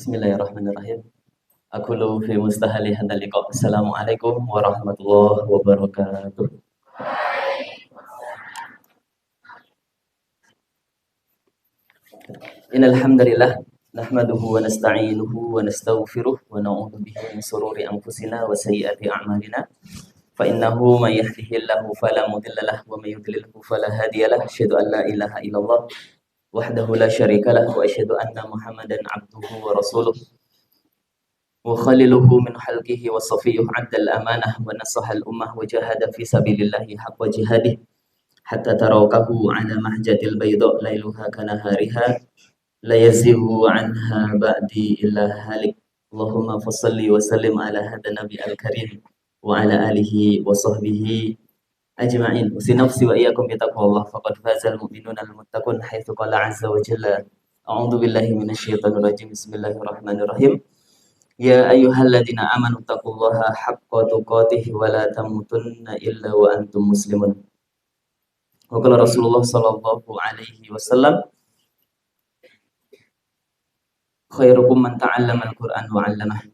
Bismillahirrahmanirrahim. Aqulu fi mustahali hadzal liqa. Assalamualaikum warahmatullahi wabarakatuh. Innal hamdalillah nahmaduhu wa nasta'inuhu wa nastaghfiruh wa na'udzu bihi min shururi anfusina wa sayyiati a'malina. Fa innahu may yahdihillahu fala mudilla lahu wa may yudlilhu fala hadiyalah. Asyhadu an la ilaha illallah wahdahu la syarika lah wa asyhadu anna Muhammadan abduhu wa rasuluh wa khaliluhu min halqihi wa safiyuh addal amanah wa nasahal ummah wa jahada fi sabilillahi haqqa jihadih hatta tarakahu ala mahjatil bayda lailuha kanahariha la yazighu anha ba'di illa halik. Allahumma fassalli wa sallim ala hadha nabi al-karim wa ala alihi wa sahbihi ajma'in. Usi nafsi wa iyyakum bi taqwallah faqad fazal mu'minuna al-muttaqun haitsu qala 'azza wa jalla a'udzu billahi minasyaitonir rajim. Bismillahirrahmanirrahim. Ya ayyuhalladzina amanu taqullaha haqqa tuqatih wa la tamutunna illa wa antum muslimun. Wa qala Rasulullah sallallahu alaihi wasallam, khairukum man ta'allama al-Qur'an wa 'allamah.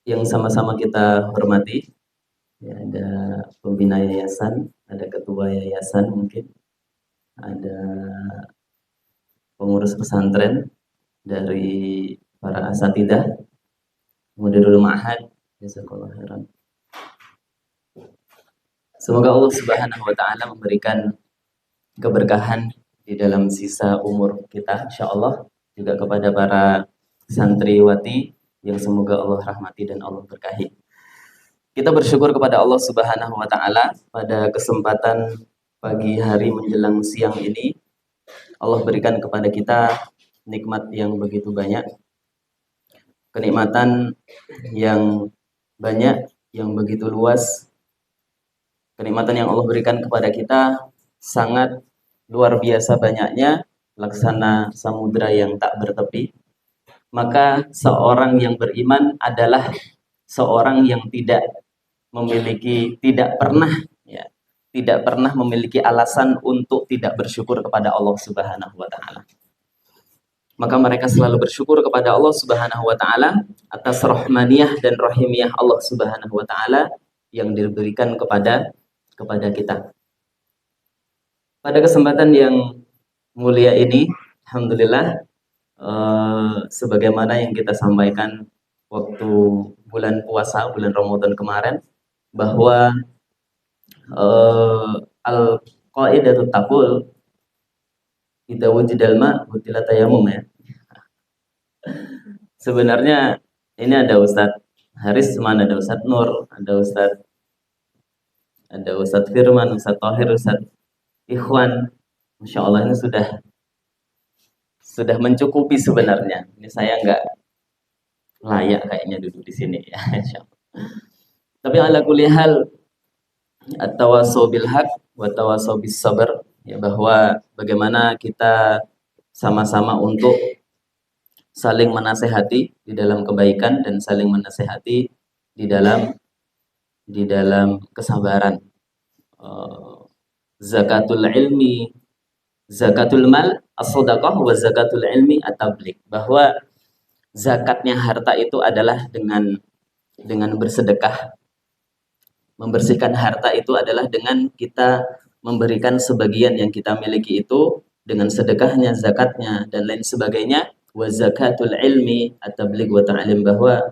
Yang sama-sama kita hormati, ya, ada pembina yayasan, ada ketua yayasan mungkin, ada pengurus pesantren dari para asatidah, mudirul ma'had, jazakallahu khairan. Semoga Allah Subhanahu wa taala memberikan keberkahan di dalam sisa umur kita insyaallah, juga kepada para santriwati yang semoga Allah rahmati dan Allah berkahi. Kita bersyukur kepada Allah Subhanahu wa taala pada kesempatan pagi hari menjelang siang ini Allah berikan kepada kita nikmat yang begitu banyak. Kenikmatan yang banyak, yang begitu luas. Kenikmatan yang Allah berikan kepada kita sangat luar biasa banyaknya, laksana samudra yang tak bertepi. Maka seorang yang beriman adalah seorang yang tidak pernah memiliki alasan untuk tidak bersyukur kepada Allah Subhanahu wa taala. Maka mereka selalu bersyukur kepada Allah Subhanahu wa taala atas rahmaniyah dan rahimiyah Allah Subhanahu wa taala yang diberikan kepada kita. Pada kesempatan yang mulia ini, alhamdulillah, sebagaimana yang kita sampaikan waktu bulan puasa, bulan Ramadan kemarin, bahwa al-qaidatut taqul idza wujidal ma butila tayammum, ya. Sebenarnya ini ada Ustadz Haris, mana ada Ustadz Nur, ada Ustadz Firman, Ustadz Tahir, Ustadz Ikhwan. Masya Allah, ini sudah mencukupi sebenarnya. Ini saya nggak layak kayaknya duduk di sini, ya. Tapi ala kulli hal, at-tawassaw bil haq wa tawassaw bis sabr, ya, bahwa bagaimana kita sama-sama untuk saling menasehati di dalam kebaikan dan saling menasehati di dalam kesabaran. Zakatul ilmi, zakatul mal as-shadaqah wa zakatul ilmi at-tabligh, bahwa zakatnya harta itu adalah dengan bersedekah. Membersihkan harta itu adalah dengan kita memberikan sebagian yang kita miliki itu dengan sedekahnya, zakatnya, dan lain sebagainya. Wa zakatul ilmi at-tabligh wa ta'lim, bahwa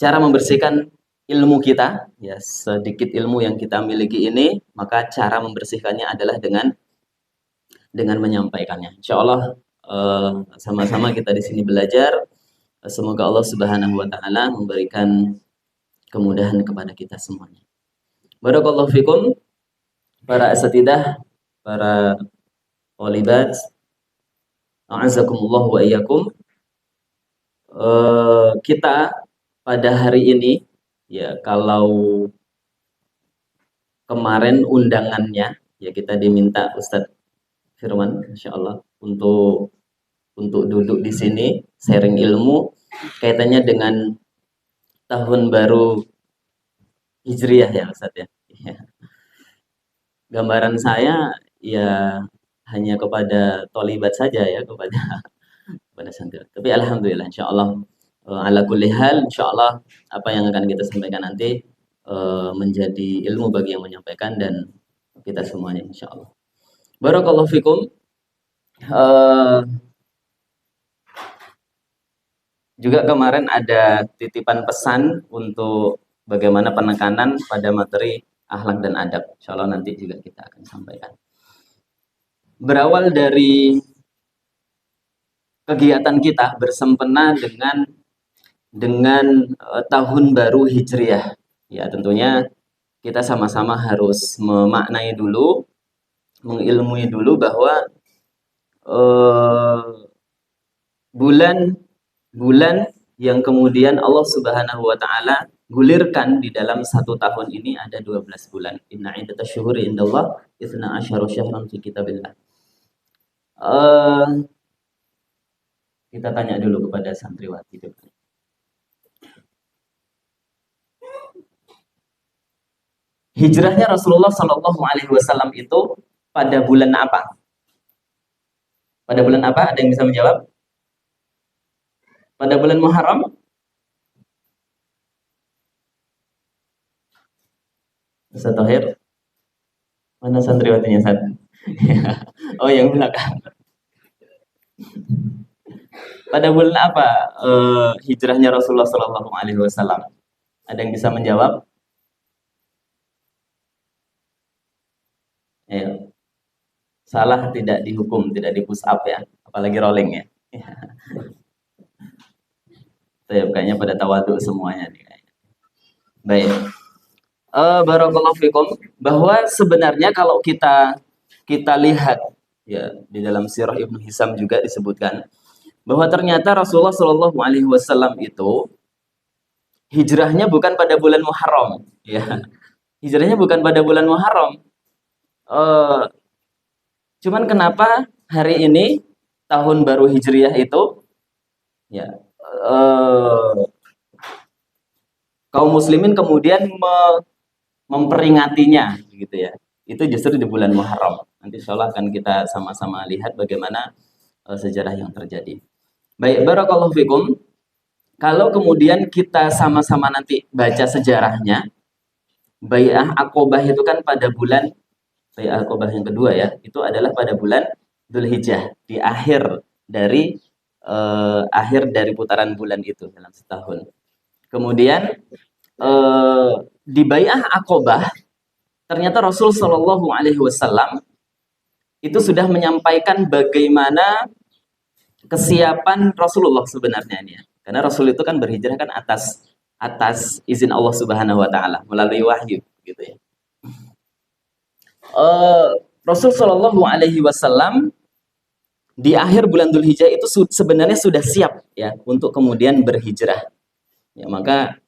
cara membersihkan ilmu kita, ya, sedikit ilmu yang kita miliki ini, maka cara membersihkannya adalah dengan menyampaikannya. Insyaallah sama-sama kita di sini belajar. Semoga Allah Subhanahu wa taala memberikan kemudahan kepada kita semuanya. Barakallahu fikum para asatidah, para thalibat, a'azakumullah wa iyyakum. Kita pada hari ini, ya, kalau kemarin undangannya, ya, kita diminta Ustadz Firman insyaallah untuk duduk di sini sharing ilmu kaitannya dengan tahun baru Hijriyah, ya Ustadz, ya. Gambaran saya ya hanya kepada thalibat saja, ya, kepada kepada santri. Tapi alhamdulillah insyaallah ala kulli hal insyaallah apa yang akan kita sampaikan nanti menjadi ilmu bagi yang menyampaikan dan kita semuanya insyaallah. Barakallahu fikum. Juga kemarin ada titipan pesan untuk bagaimana penekanan pada materi akhlak dan adab. Insyaallah nanti juga kita akan sampaikan. Berawal dari kegiatan kita bersempena dengan tahun baru Hijriah. Ya, tentunya kita sama-sama harus memaknai dulu, mengilmui dulu bahwa bulan yang kemudian Allah Subhanahu wa taala gulirkan di dalam satu tahun ini ada 12 bulan. Inna iddatash syuhuri indallah 12 syahran fi kitabillah. Kita tanya dulu kepada santriwati dulu. Hijrahnya Rasulullah Shallallahu Alaihi Wasallam itu pada bulan apa? Pada bulan apa? Ada yang bisa menjawab? Pada bulan Muharram? Ustaz Thohir? Mana santriwatinya Ustaz? Oh, yang belakang. Pada bulan apa hijrahnya Rasulullah Shallallahu Alaihi Wasallam? Ada yang bisa menjawab? Ayo. Salah tidak dihukum, tidak di push up ya, apalagi rolling ya. Kayaknya pada tawadhu semuanya nih. Baik. Barakallahu fikum, bahwa sebenarnya kalau kita lihat ya di dalam sirah Ibnu Hisam juga disebutkan bahwa ternyata Rasulullah Shallallahu Alaihi Wasallam itu hijrahnya bukan pada bulan Muharram, ya. Hijrahnya bukan pada bulan Muharram. Cuman kenapa hari ini tahun baru Hijriah itu ya kaum muslimin kemudian memperingatinya gitu ya. Itu justru di bulan Muharram. Nanti insyaallah akan kita sama-sama lihat bagaimana sejarah yang terjadi. Baik, barakallahu fikum. Kalau kemudian kita sama-sama nanti baca sejarahnya, Bai'ah Aqobah itu kan pada bulan Bai'ah Aqobah yang kedua ya, itu adalah pada bulan Dzulhijjah, di akhir dari putaran bulan itu dalam setahun. Kemudian di Bai'ah Aqobah ternyata Rasul Shallallahu Alaihi Wasallam itu sudah menyampaikan bagaimana kesiapan Rasulullah sebenarnya ini ya. Karena Rasul itu kan berhijrah kan atas izin Allah Subhanahu Wa Taala melalui wahyu gitu ya. Rasul Shallallahu Alaihi Wasallam di akhir bulan Dzulhijjah itu sebenarnya sudah siap ya untuk kemudian berhijrah. Ya, maka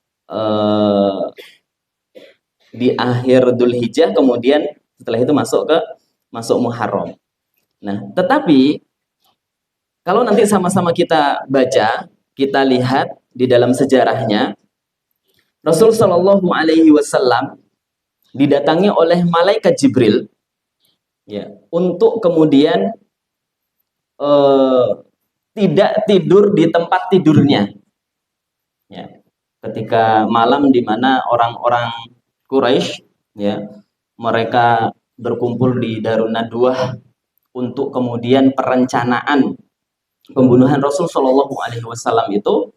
di akhir Dzulhijjah kemudian setelah itu masuk Muharram. Nah, tetapi kalau nanti sama-sama kita baca, kita lihat di dalam sejarahnya, Rasul Shallallahu Alaihi Wasallam didatangi oleh malaikat Jibril ya untuk kemudian tidak tidur di tempat tidurnya ya, ketika malam di mana orang-orang Quraisy ya mereka berkumpul di Darun Nadwah untuk kemudian perencanaan pembunuhan Rasul Shallallahu Alaihi Wasallam itu,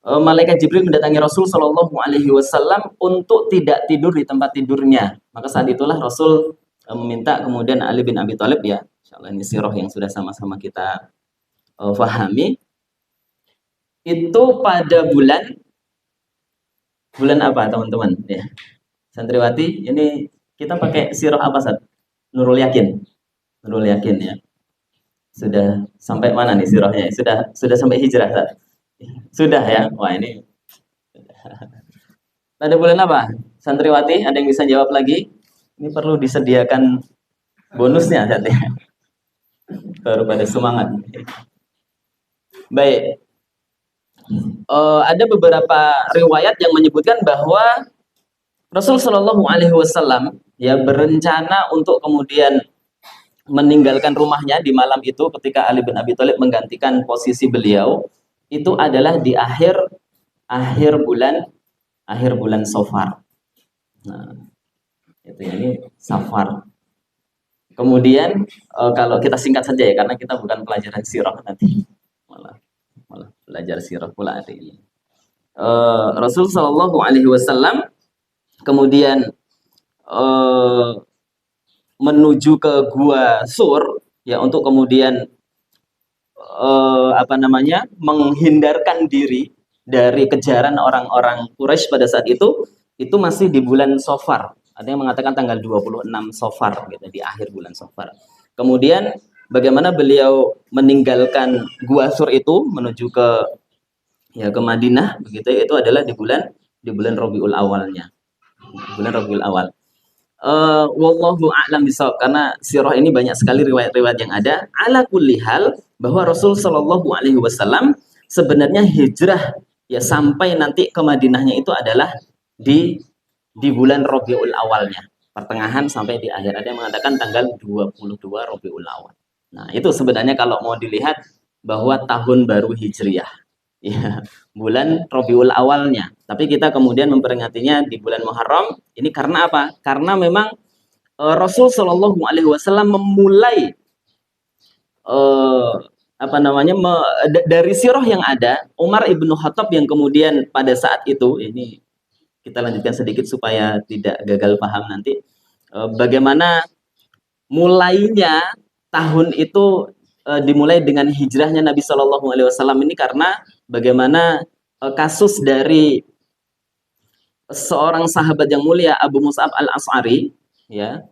malaikat Jibril mendatangi Rasul Shallallahu Alaihi Wasallam untuk tidak tidur di tempat tidurnya. Maka saat itulah Rasul meminta kemudian Ali bin Abi Thalib ya, insyaallah ini sirah yang sudah sama-sama kita fahami. Itu pada bulan apa teman-teman? Ya. Santriwati, ini kita pakai sirah apa Sat? Nurul Yakin ya. Sudah sampai mana nih sirahnya? Sudah sampai hijrah Sat? Sudah ya. Wah ini. Pada bulan apa? Santriwati, ada yang bisa jawab lagi? Ini perlu disediakan bonusnya Sat ya. Baru pada semangat. Baik. Ada beberapa riwayat yang menyebutkan bahwa Rasul Shallallahu Alaihi Wasallam ya berencana untuk kemudian meninggalkan rumahnya di malam itu ketika Ali bin Abi Thalib menggantikan posisi beliau, itu adalah di akhir bulan Safar. Nah, itu ini Safar. Kemudian kalau kita singkat saja ya karena kita bukan pelajaran sirah nanti. Malah belajar sirah pula hari ini. Rasul Shallallahu alaihi wasallam kemudian menuju ke Gua Sur ya untuk kemudian menghindarkan diri dari kejaran orang-orang Quraisy pada saat itu masih di bulan Safar. Ada yang mengatakan tanggal 26 Safar gitu, di akhir bulan Safar. Kemudian bagaimana beliau meninggalkan Gua Sur itu menuju ke Madinah begitu, itu adalah di bulan Rabiul Awalnya. Bulan Rabiul Awal. Wallahu a'lam bishawab, karena sirah ini banyak sekali riwayat-riwayat yang ada. Ala kulli hal, bahwa Rasul Shallallahu alaihi wasallam sebenarnya hijrah ya sampai nanti ke Madinahnya itu adalah di bulan Rabiul Awalnya, pertengahan sampai di akhir. Ada yang mengatakan tanggal 22 Rabiul Awal. Nah, itu sebenarnya kalau mau dilihat bahwa tahun baru Hijriah. Ya, bulan Rabiul Awalnya. Tapi kita kemudian memperingatinya di bulan Muharram. Ini karena apa? Karena memang Rasul Shallallahu alaihi wasallam memulai dari sirah yang ada, Umar ibnu Khattab yang kemudian pada saat itu, ini kita lanjutkan sedikit supaya tidak gagal paham nanti, bagaimana mulainya tahun itu dimulai dengan hijrahnya Nabi Shallallahu alaihi wasallam ini karena bagaimana kasus dari seorang sahabat yang mulia Abu Mus'ab al-Ash'ari ya,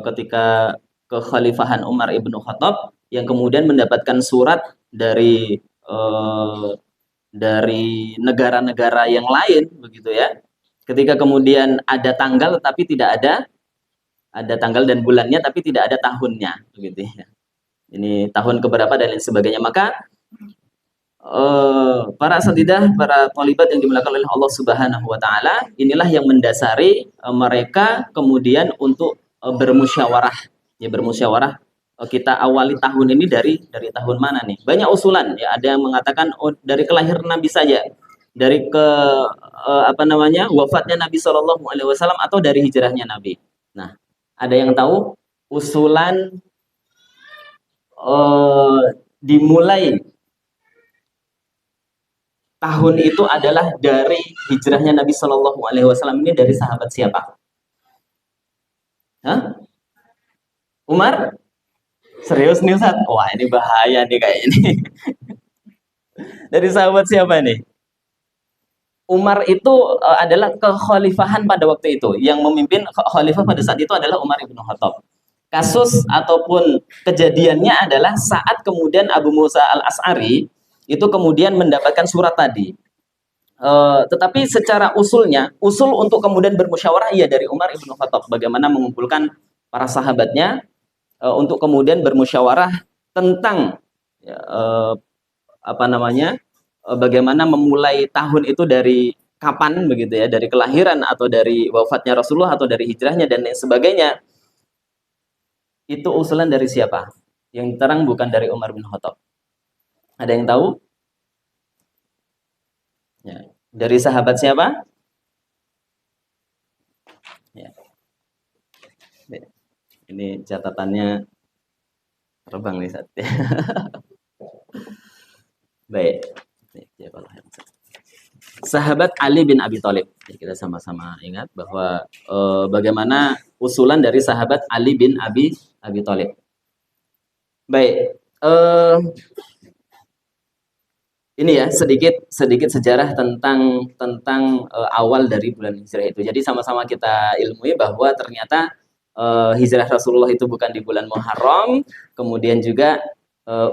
ketika kekhalifahan Umar ibnu Khattab yang kemudian mendapatkan surat dari negara-negara yang lain begitu ya, ketika kemudian ada tanggal tapi tidak ada tanggal dan bulannya tapi tidak ada tahunnya begitu ya. Ini tahun keberapa dan lain sebagainya. Maka para asatidah, para thalibat yang dimuliakan oleh Allah Subhanahu wa taala, inilah yang mendasari mereka kemudian untuk bermusyawarah. Ya, bermusyawarah, kita awali tahun ini dari tahun mana nih? Banyak usulan ya, ada yang mengatakan dari kelahiran Nabi saja. Dari wafatnya Nabi Shallallahu alaihi wasallam atau dari hijrahnya Nabi. Nah, ada yang tahu usulan dimulai tahun itu adalah dari hijrahnya Nabi Shallallahu alaihi wasallam ini dari sahabat siapa? Hah? Umar? Serius nih Ustaz? Wah, ini bahaya nih kayak ini. Dari sahabat siapa nih? Umar itu adalah kekhalifahan pada waktu itu. Yang memimpin khalifah pada saat itu adalah Umar ibnu Khattab. Kasus ataupun kejadiannya adalah saat kemudian Abu Musa al-Ash'ari itu kemudian mendapatkan surat tadi. Tetapi secara usul untuk kemudian bermusyawarah iya dari Umar ibnu Khattab. Bagaimana mengumpulkan para sahabatnya untuk kemudian bermusyawarah tentang bagaimana memulai tahun itu dari kapan begitu ya, dari kelahiran atau dari wafatnya Rasulullah atau dari hijrahnya dan lain sebagainya. Itu usulan dari siapa? Yang terang bukan dari Umar bin Khattab. Ada yang tahu? Ya. Dari sahabat siapa? Ya. Ini catatannya terbang nih saat. Baik. Sahabat Ali bin Abi Thalib. Jadi kita sama-sama ingat bahwa bagaimana usulan dari sahabat Ali bin Abi Thalib. Baik. Ini ya sedikit sejarah tentang awal dari bulan Hijrah itu. Jadi sama-sama kita ilmui bahwa ternyata hijrah Rasulullah itu bukan di bulan Muharram, kemudian juga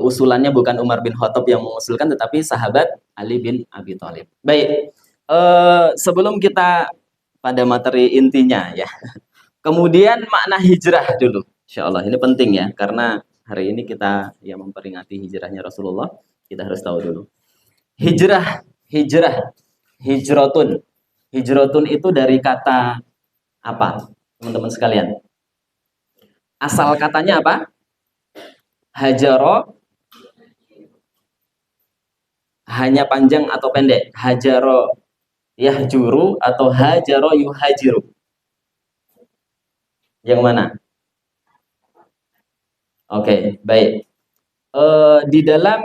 usulannya bukan Umar bin Khattab yang mengusulkan, tetapi sahabat Ali bin Abi Thalib. Baik, sebelum kita pada materi intinya ya, kemudian makna hijrah dulu, insya Allah ini penting ya, karena hari ini kita yang memperingati hijrahnya Rasulullah, kita harus tahu dulu. Hijratun itu dari kata apa, teman-teman sekalian? Asal katanya apa? Hajaro hanya panjang atau pendek? Hajaro yahjuru atau hajaro yuhajiru? Yang mana? Oke, baik. Di dalam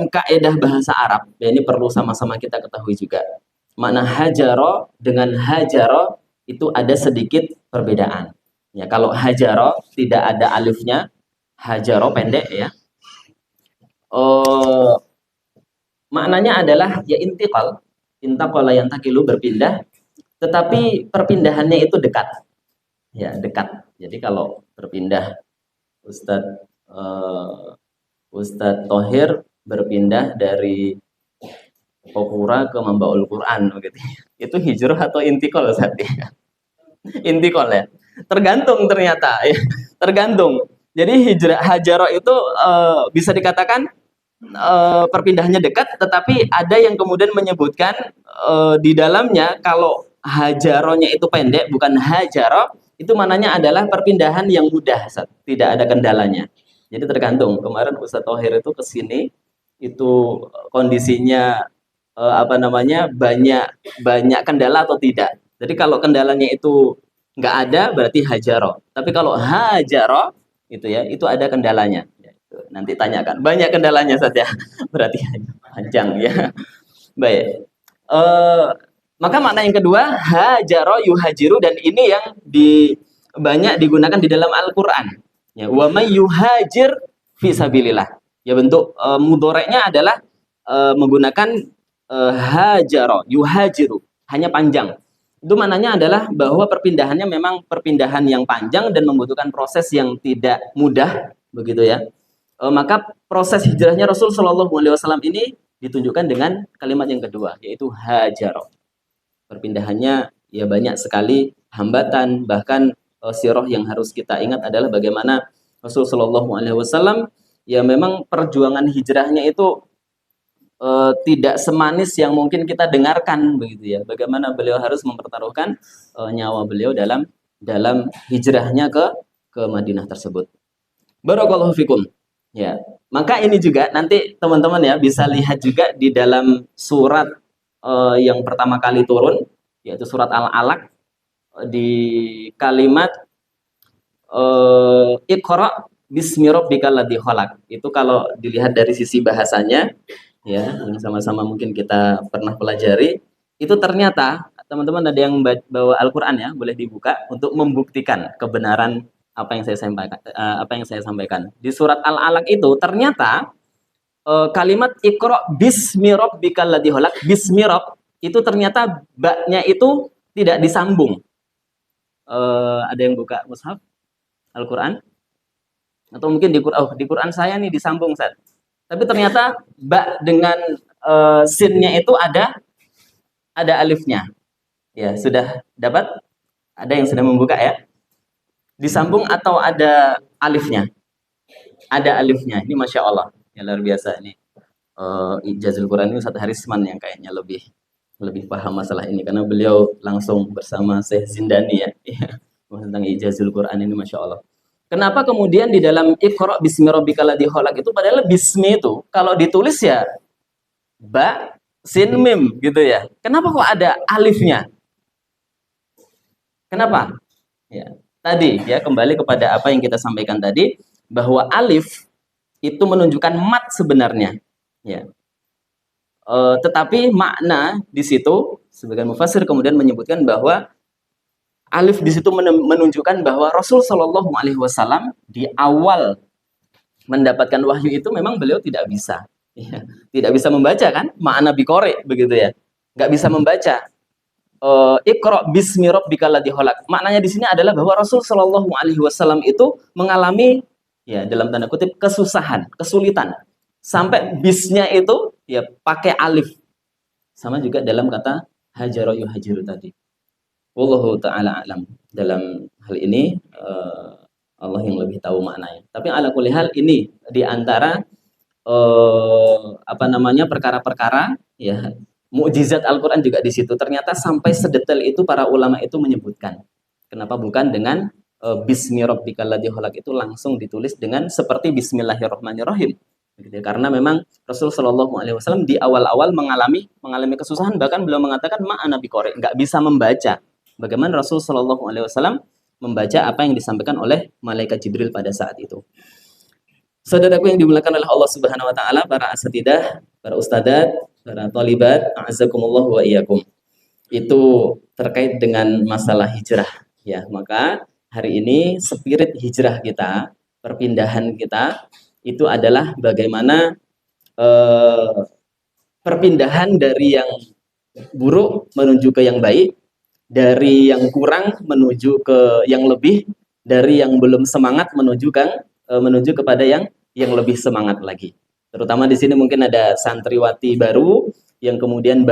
kaidah bahasa Arab, ya ini perlu sama-sama kita ketahui juga. Makna hajaro dengan hajaro itu ada sedikit perbedaan. Ya, kalau hajaro tidak ada alifnya, hajaro pendek ya. Maknanya adalah ya intiqal, intaqala yantaqilu berpindah, tetapi perpindahannya itu dekat. Ya, dekat. Jadi kalau berpindah Ustadz Ustadz Thohir berpindah dari Pokura ke Mambaul Quran begitu. Itu hijrah atau intikal saat ya? Intikal ya. Tergantung ternyata ya. Tergantung. Jadi hijrah hajaro itu bisa dikatakan perpindahannya dekat, tetapi ada yang kemudian menyebutkan di dalamnya kalau hajaronya itu pendek, bukan hajaro, itu mananya adalah perpindahan yang mudah, tidak ada kendalanya. Jadi tergantung. Kemarin Ustadz Thohir itu ke sini itu kondisinya banyak kendala atau tidak. Jadi kalau kendalanya itu nggak ada berarti hajaro. Tapi kalau hajaro itu ya itu ada kendalanya. Nanti tanyakan. Banyak kendalanya saja. Berarti panjang ya. Baik. Maka makna yang kedua hajaro yuhajiru, dan ini yang banyak digunakan di dalam Al-Qur'an. Ya, wa may yuhajir fi sabilillah. Ya bentuk mudhoreknya adalah menggunakan hajaro, yuhajiru, hanya panjang. Itu maknanya adalah bahwa perpindahannya memang perpindahan yang panjang dan membutuhkan proses yang tidak mudah, begitu ya. Maka proses hijrahnya Rasul Shallallahu Alaihi Wasallam ini ditunjukkan dengan kalimat yang kedua, yaitu hajaro. Perpindahannya ya banyak sekali hambatan, bahkan sirah yang harus kita ingat adalah bagaimana Rasul Shallallahu Alaihi Wasallam ya memang perjuangan hijrahnya itu tidak semanis yang mungkin kita dengarkan begitu ya. Bagaimana beliau harus mempertaruhkan nyawa beliau dalam hijrahnya ke Madinah tersebut. Barakallahu fikum. Ya, maka ini juga nanti teman-teman ya bisa lihat juga di dalam surat yang pertama kali turun, yaitu surat Al-Alaq, di kalimat Iqra bismi rabbikal ladzi khalaq. Itu kalau dilihat dari sisi bahasanya ya, yang sama-sama mungkin kita pernah pelajari, itu ternyata teman-teman ada yang bawa Al-Qur'an ya, boleh dibuka untuk membuktikan kebenaran apa yang saya sampaikan. Di surat Al-Alaq itu ternyata kalimat Iqra bismi rabbikal ladzi khalaq, bismi rabb itu ternyata ba-nya itu tidak disambung. Ada yang buka mushaf Al-Qur'an? Atau mungkin di Quran saya nih disambung, Ustaz. Tapi ternyata ba dengan sinnya itu ada alifnya. Ya, sudah dapat? Ada yang sudah membuka ya? Disambung atau ada alifnya? Ada alifnya. Ini Masya Allah. Ya, luar biasa ini. Ijazul Quran ini Ustaz Harisman yang kayaknya lebih paham masalah ini. Karena beliau langsung bersama Syekh Zindani ya. Tentang Ijazul Quran ini Masya Allah. Kenapa kemudian di dalam Iqra bismi rabbikal ladzi khalaq itu padahal bismi itu kalau ditulis ya ba sin mim gitu ya. Kenapa kok ada alifnya? Kenapa? Ya. Tadi ya kembali kepada apa yang kita sampaikan tadi bahwa alif itu menunjukkan mat sebenarnya. Ya. Tetapi makna di situ sebagian mufassir kemudian menyebutkan bahwa alif di situ menunjukkan bahwa Rasul Shallallahu Alaihi Wasallam di awal mendapatkan wahyu itu memang beliau tidak bisa, ya, tidak bisa membaca kan, makna biqori begitu ya, nggak bisa membaca. Iqra bismi rabbikal ladzi khalaq. Maknanya di sini adalah bahwa Rasul Shallallahu Alaihi Wasallam itu mengalami ya dalam tanda kutip kesusahan, kesulitan sampai bisnya itu ya pakai alif. Sama juga dalam kata hajaro yuhajiru tadi. Wallahu ta'ala alam. Dalam hal ini Allah yang lebih tahu maknanya. Tapi ala kulli hal ini di antara perkara-perkara ya mukjizat Al-Qur'an juga di situ. Ternyata sampai sedetail itu para ulama itu menyebutkan. Kenapa bukan dengan Bismi rabbikal ladzi khalaq itu langsung ditulis dengan seperti Bismillahirrahmanirrahim. Gitu ya. Karena memang Rasul Shallallahu Alaihi Wasallam di awal-awal mengalami kesusahan, bahkan beliau mengatakan ma'ana biqori, nggak bisa membaca. Bagaimana Rasul Shallallahu Alaihi Wasallam membaca apa yang disampaikan oleh malaikat Jibril pada saat itu. Saudaraku yang dimuliakan oleh Allah Subhanahu Wa Taala, para asatidah, para ustadzat, para talibat, a'azzakumullah wa iyyakum. Itu terkait dengan masalah hijrah. Ya, maka hari ini spirit hijrah kita, perpindahan kita itu adalah bagaimana perpindahan dari yang buruk menuju ke yang baik, dari yang kurang menuju ke yang lebih, dari yang belum semangat menuju kepada yang lebih semangat lagi. Terutama di sini mungkin ada santriwati baru yang kemudian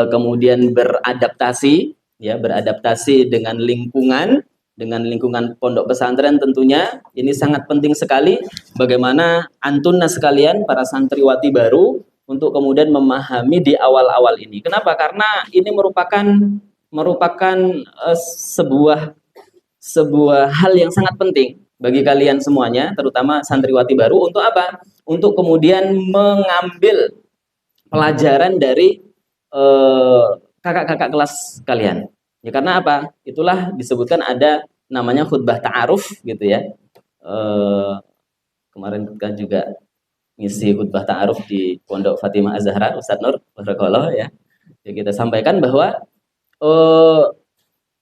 kemudian beradaptasi dengan lingkungan pondok pesantren. Tentunya ini sangat penting sekali bagaimana antunna sekalian para santriwati baru untuk kemudian memahami di awal-awal ini. Kenapa? Karena ini merupakan sebuah hal yang sangat penting bagi kalian semuanya, terutama santriwati baru. Untuk apa? Untuk kemudian mengambil pelajaran dari kakak-kakak kelas kalian. Ya, karena apa? Itulah disebutkan ada namanya khutbah ta'aruf gitu ya. Kemarin kita juga ngisi khutbah ta'aruf di Pondok Fatimah Az-Zahra, Ustadz Nur barakallahu ya. Jadi kita sampaikan bahwa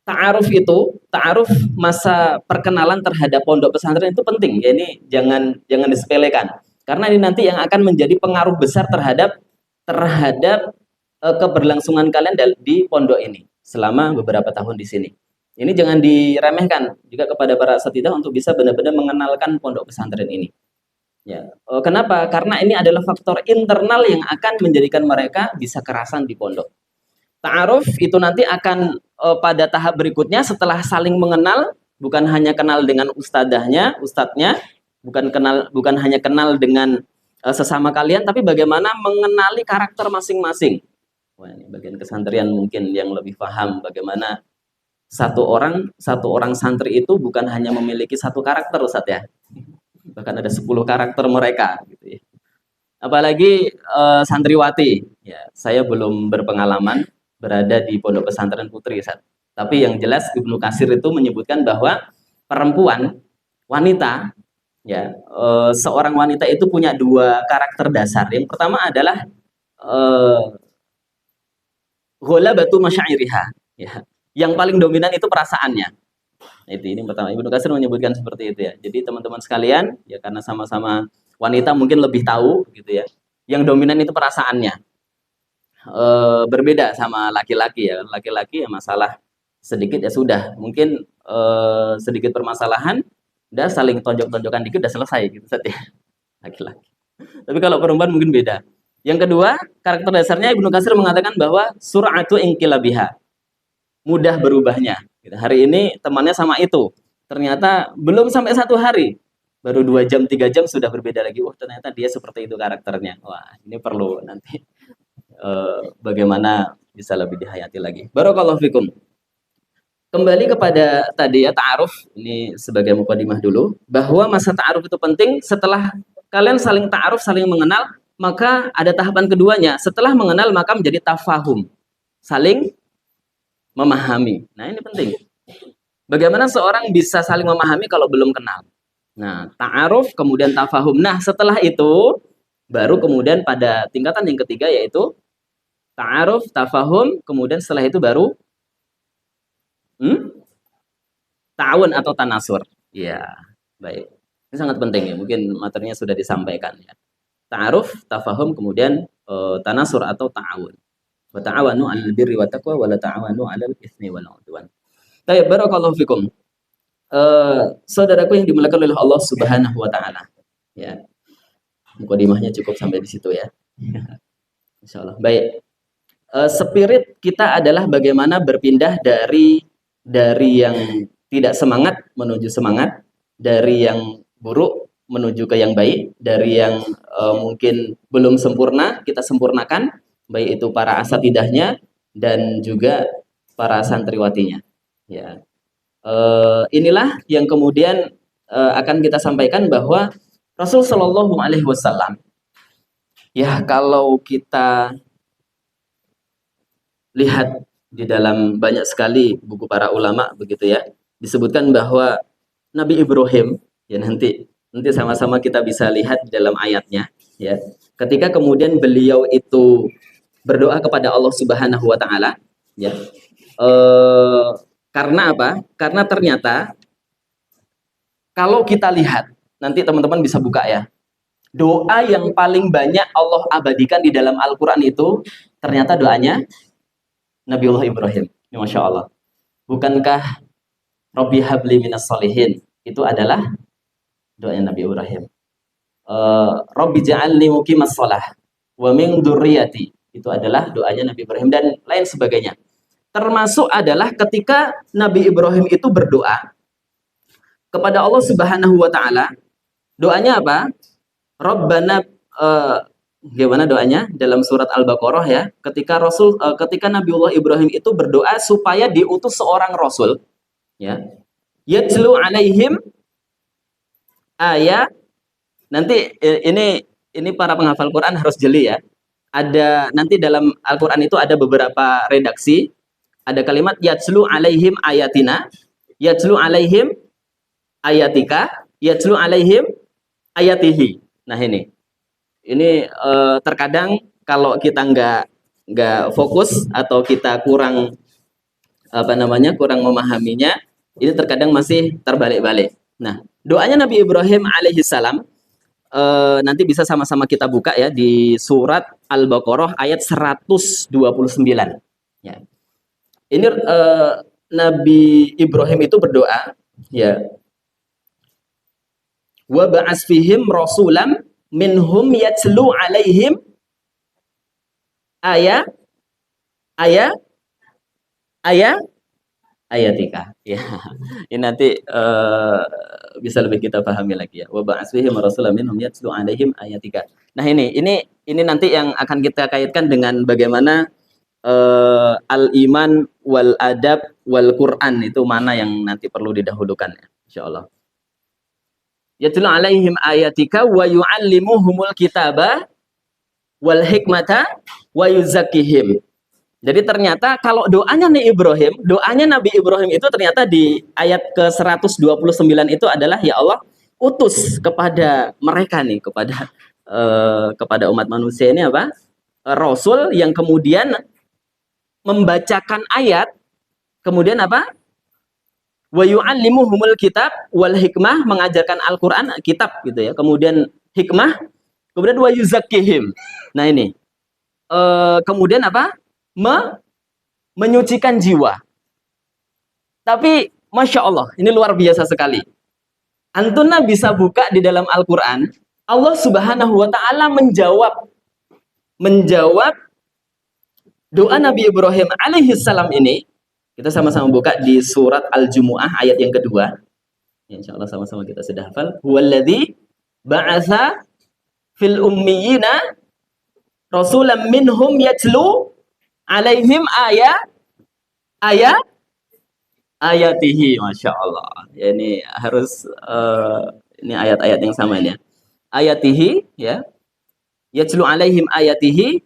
ta'aruf masa perkenalan terhadap pondok pesantren itu penting. Ya, ini jangan disepelekan. Karena ini nanti yang akan menjadi pengaruh besar terhadap keberlangsungan kalian di pondok ini selama beberapa tahun di sini. Ini jangan diremehkan juga kepada para asatidah untuk bisa benar-benar mengenalkan pondok pesantren ini. Ya, kenapa? Karena ini adalah faktor internal yang akan menjadikan mereka bisa kerasan di pondok. Ta'aruf itu nanti akan pada tahap berikutnya setelah saling mengenal, bukan hanya kenal dengan ustadznya, bukan hanya kenal dengan sesama kalian, tapi bagaimana mengenali karakter masing-masing. Wah, ini bagian kesantrian mungkin yang lebih paham bagaimana satu orang santri itu bukan hanya memiliki satu karakter, Ustadz ya. Bahkan ada 10 karakter mereka gitu ya. Apalagi santriwati. Ya, saya belum berpengalaman berada di pondok pesantren putri, Ustadz. Tapi yang jelas Ibnu Katsir itu menyebutkan bahwa perempuan, wanita, ya, seorang wanita itu punya 2 karakter dasar. Yang pertama adalah ghalabatu masyairiha, ya. Yang paling dominan itu perasaannya. Ini pertama, Ibnu Katsir menyebutkan seperti itu ya. Jadi teman-teman sekalian, ya karena sama-sama wanita mungkin lebih tahu gitu ya. Yang dominan itu perasaannya. Berbeda sama laki-laki ya. Laki-laki ya masalah sedikit ya sudah. Mungkin sedikit permasalahan, udah saling tonjok-tonjokan dikit udah selesai gitu ya. Laki-laki. Tapi kalau perempuan mungkin beda. Yang kedua, karakter dasarnya Ibnu Katsir mengatakan bahwa sur'atu inqilabiha, mudah berubahnya. Hari ini temannya sama itu, ternyata belum sampai 1 hari, baru 2 jam 3 jam sudah berbeda lagi. Wah, ternyata dia seperti itu karakternya. Wah, ini perlu nanti bagaimana bisa lebih dihayati lagi. Barakallahu fikum. Kembali kepada tadi ya, ta'aruf, ini sebagai mukadimah dulu, bahwa masa ta'aruf itu penting. Setelah kalian saling ta'aruf, saling mengenal, maka ada tahapan keduanya. Setelah mengenal maka menjadi tafahum, saling memahami. Nah, ini penting. Bagaimana seorang bisa saling memahami kalau belum kenal? Nah, ta'aruf kemudian tafahum. Nah, setelah itu baru kemudian pada tingkatan yang ketiga yaitu ta'aruf, tafahum, kemudian setelah itu baru ta'awun atau tanasur. Ya, baik. Ini sangat penting ya. Mungkin materinya sudah disampaikan ya. Ta'aruf, tafahum, kemudian tanasur atau ta'awun. Wa ta'awanu 'alal birri wat taqwa wa la ta'awanu 'alal itsmi wal 'udwan. Baik, barakallahu fikum. Saudaraku yang dimuliakan oleh Allah Subhanahu wa taala. Ya. Mukadimahnya cukup sampai di situ ya. Insyaallah. Baik. Spirit kita adalah bagaimana berpindah dari yang tidak semangat menuju semangat, dari yang buruk menuju ke yang baik, dari yang mungkin belum sempurna kita sempurnakan, baik itu para asatidahnya dan juga para santriwatinya. Ya. Inilah yang kemudian akan kita sampaikan bahwa Rasul Shallallahu Alaihi Wasallam, ya kalau kita lihat di dalam banyak sekali buku para ulama begitu ya, disebutkan bahwa Nabi Ibrahim, ya nanti sama-sama kita bisa lihat di dalam ayatnya, ya. Ketika kemudian beliau itu berdoa kepada Allah Subhanahu wa taala, ya. Karena apa? Karena ternyata kalau kita lihat, nanti teman-teman bisa buka ya. Doa yang paling banyak Allah abadikan di dalam Al-Qur'an itu ternyata doanya Nabiullah Ibrahim. Ya, Masya Allah. Bukankah Rabbi habli minas solihin itu adalah doanya Nabi Ibrahim. Rabbi ja'alni muqimas shalah wa min dzurriyyati, itu adalah doanya Nabi Ibrahim dan lain sebagainya. Termasuk adalah ketika Nabi Ibrahim itu berdoa kepada Allah Subhanahu wa taala, doanya apa? Rabbana, gimana doanya dalam surat Al-Baqarah ya, ketika Nabiullah Ibrahim itu berdoa supaya diutus seorang rasul, ya. Yatlu alaihim ayat. Nanti ini para penghafal Quran harus jeli ya. Ada nanti dalam Al-Quran itu ada beberapa redaksi. Ada kalimat yatslu alaihim ayatina, yatslu alaihim ayatika, yatslu alaihim ayatihi. Nah ini terkadang kalau kita nggak fokus atau kita kurang kurang memahaminya, ini terkadang masih terbalik-balik. Nah, doanya Nabi Ibrahim alaihissalam, nanti bisa sama-sama kita buka ya di surat Al-Baqarah ayat 129. Ya. Ini Nabi Ibrahim itu berdoa, ya. Wa ba'as fihim rasulam minhum yatlu alaihim ayat ayatika. Ya. Ini nanti bisa lebih kita pahami lagi ya. Wa ba'asbihim rasulam minhum yatlu alaihim ayatika. Nah, ini nanti yang akan kita kaitkan dengan bagaimana al-iman wal adab wal Quran itu mana yang nanti perlu didahulukan ya, insyaallah. Yatlu alaihim ayatika wa yu'allimuhumul kitaba wal hikmata wa yuzakkihim. Jadi ternyata kalau doanya Nabi Ibrahim itu ternyata di ayat ke-129 itu adalah, ya Allah, utus kepada mereka nih, kepada umat manusia ini apa? Rasul yang kemudian membacakan ayat, kemudian apa? Wa yu'allimuhumul kitab wal hikmah, mengajarkan Al-Qur'an, kitab gitu ya. Kemudian hikmah, kemudian wa yuzakkihim. Nah, ini. Kemudian apa? Menyucikan jiwa. Tapi Masya Allah, ini luar biasa sekali. Antuna bisa buka di dalam Al-Quran, Allah Subhanahu wa ta'ala menjawab doa Nabi Ibrahim alaihissalam ini. Kita sama-sama buka di surat Al-Jumu'ah ayat yang kedua. Ya, insya Allah sama-sama kita sudah hafal. Huwaladzi ba'atha fil ummiyina rasulam minhum yatlu alaihim ayatihi. Masya Allah. Ya, ini harus ini ayat-ayat yang sama ini ya. Ayatihi, ya. Yatlu alaihim ayatihi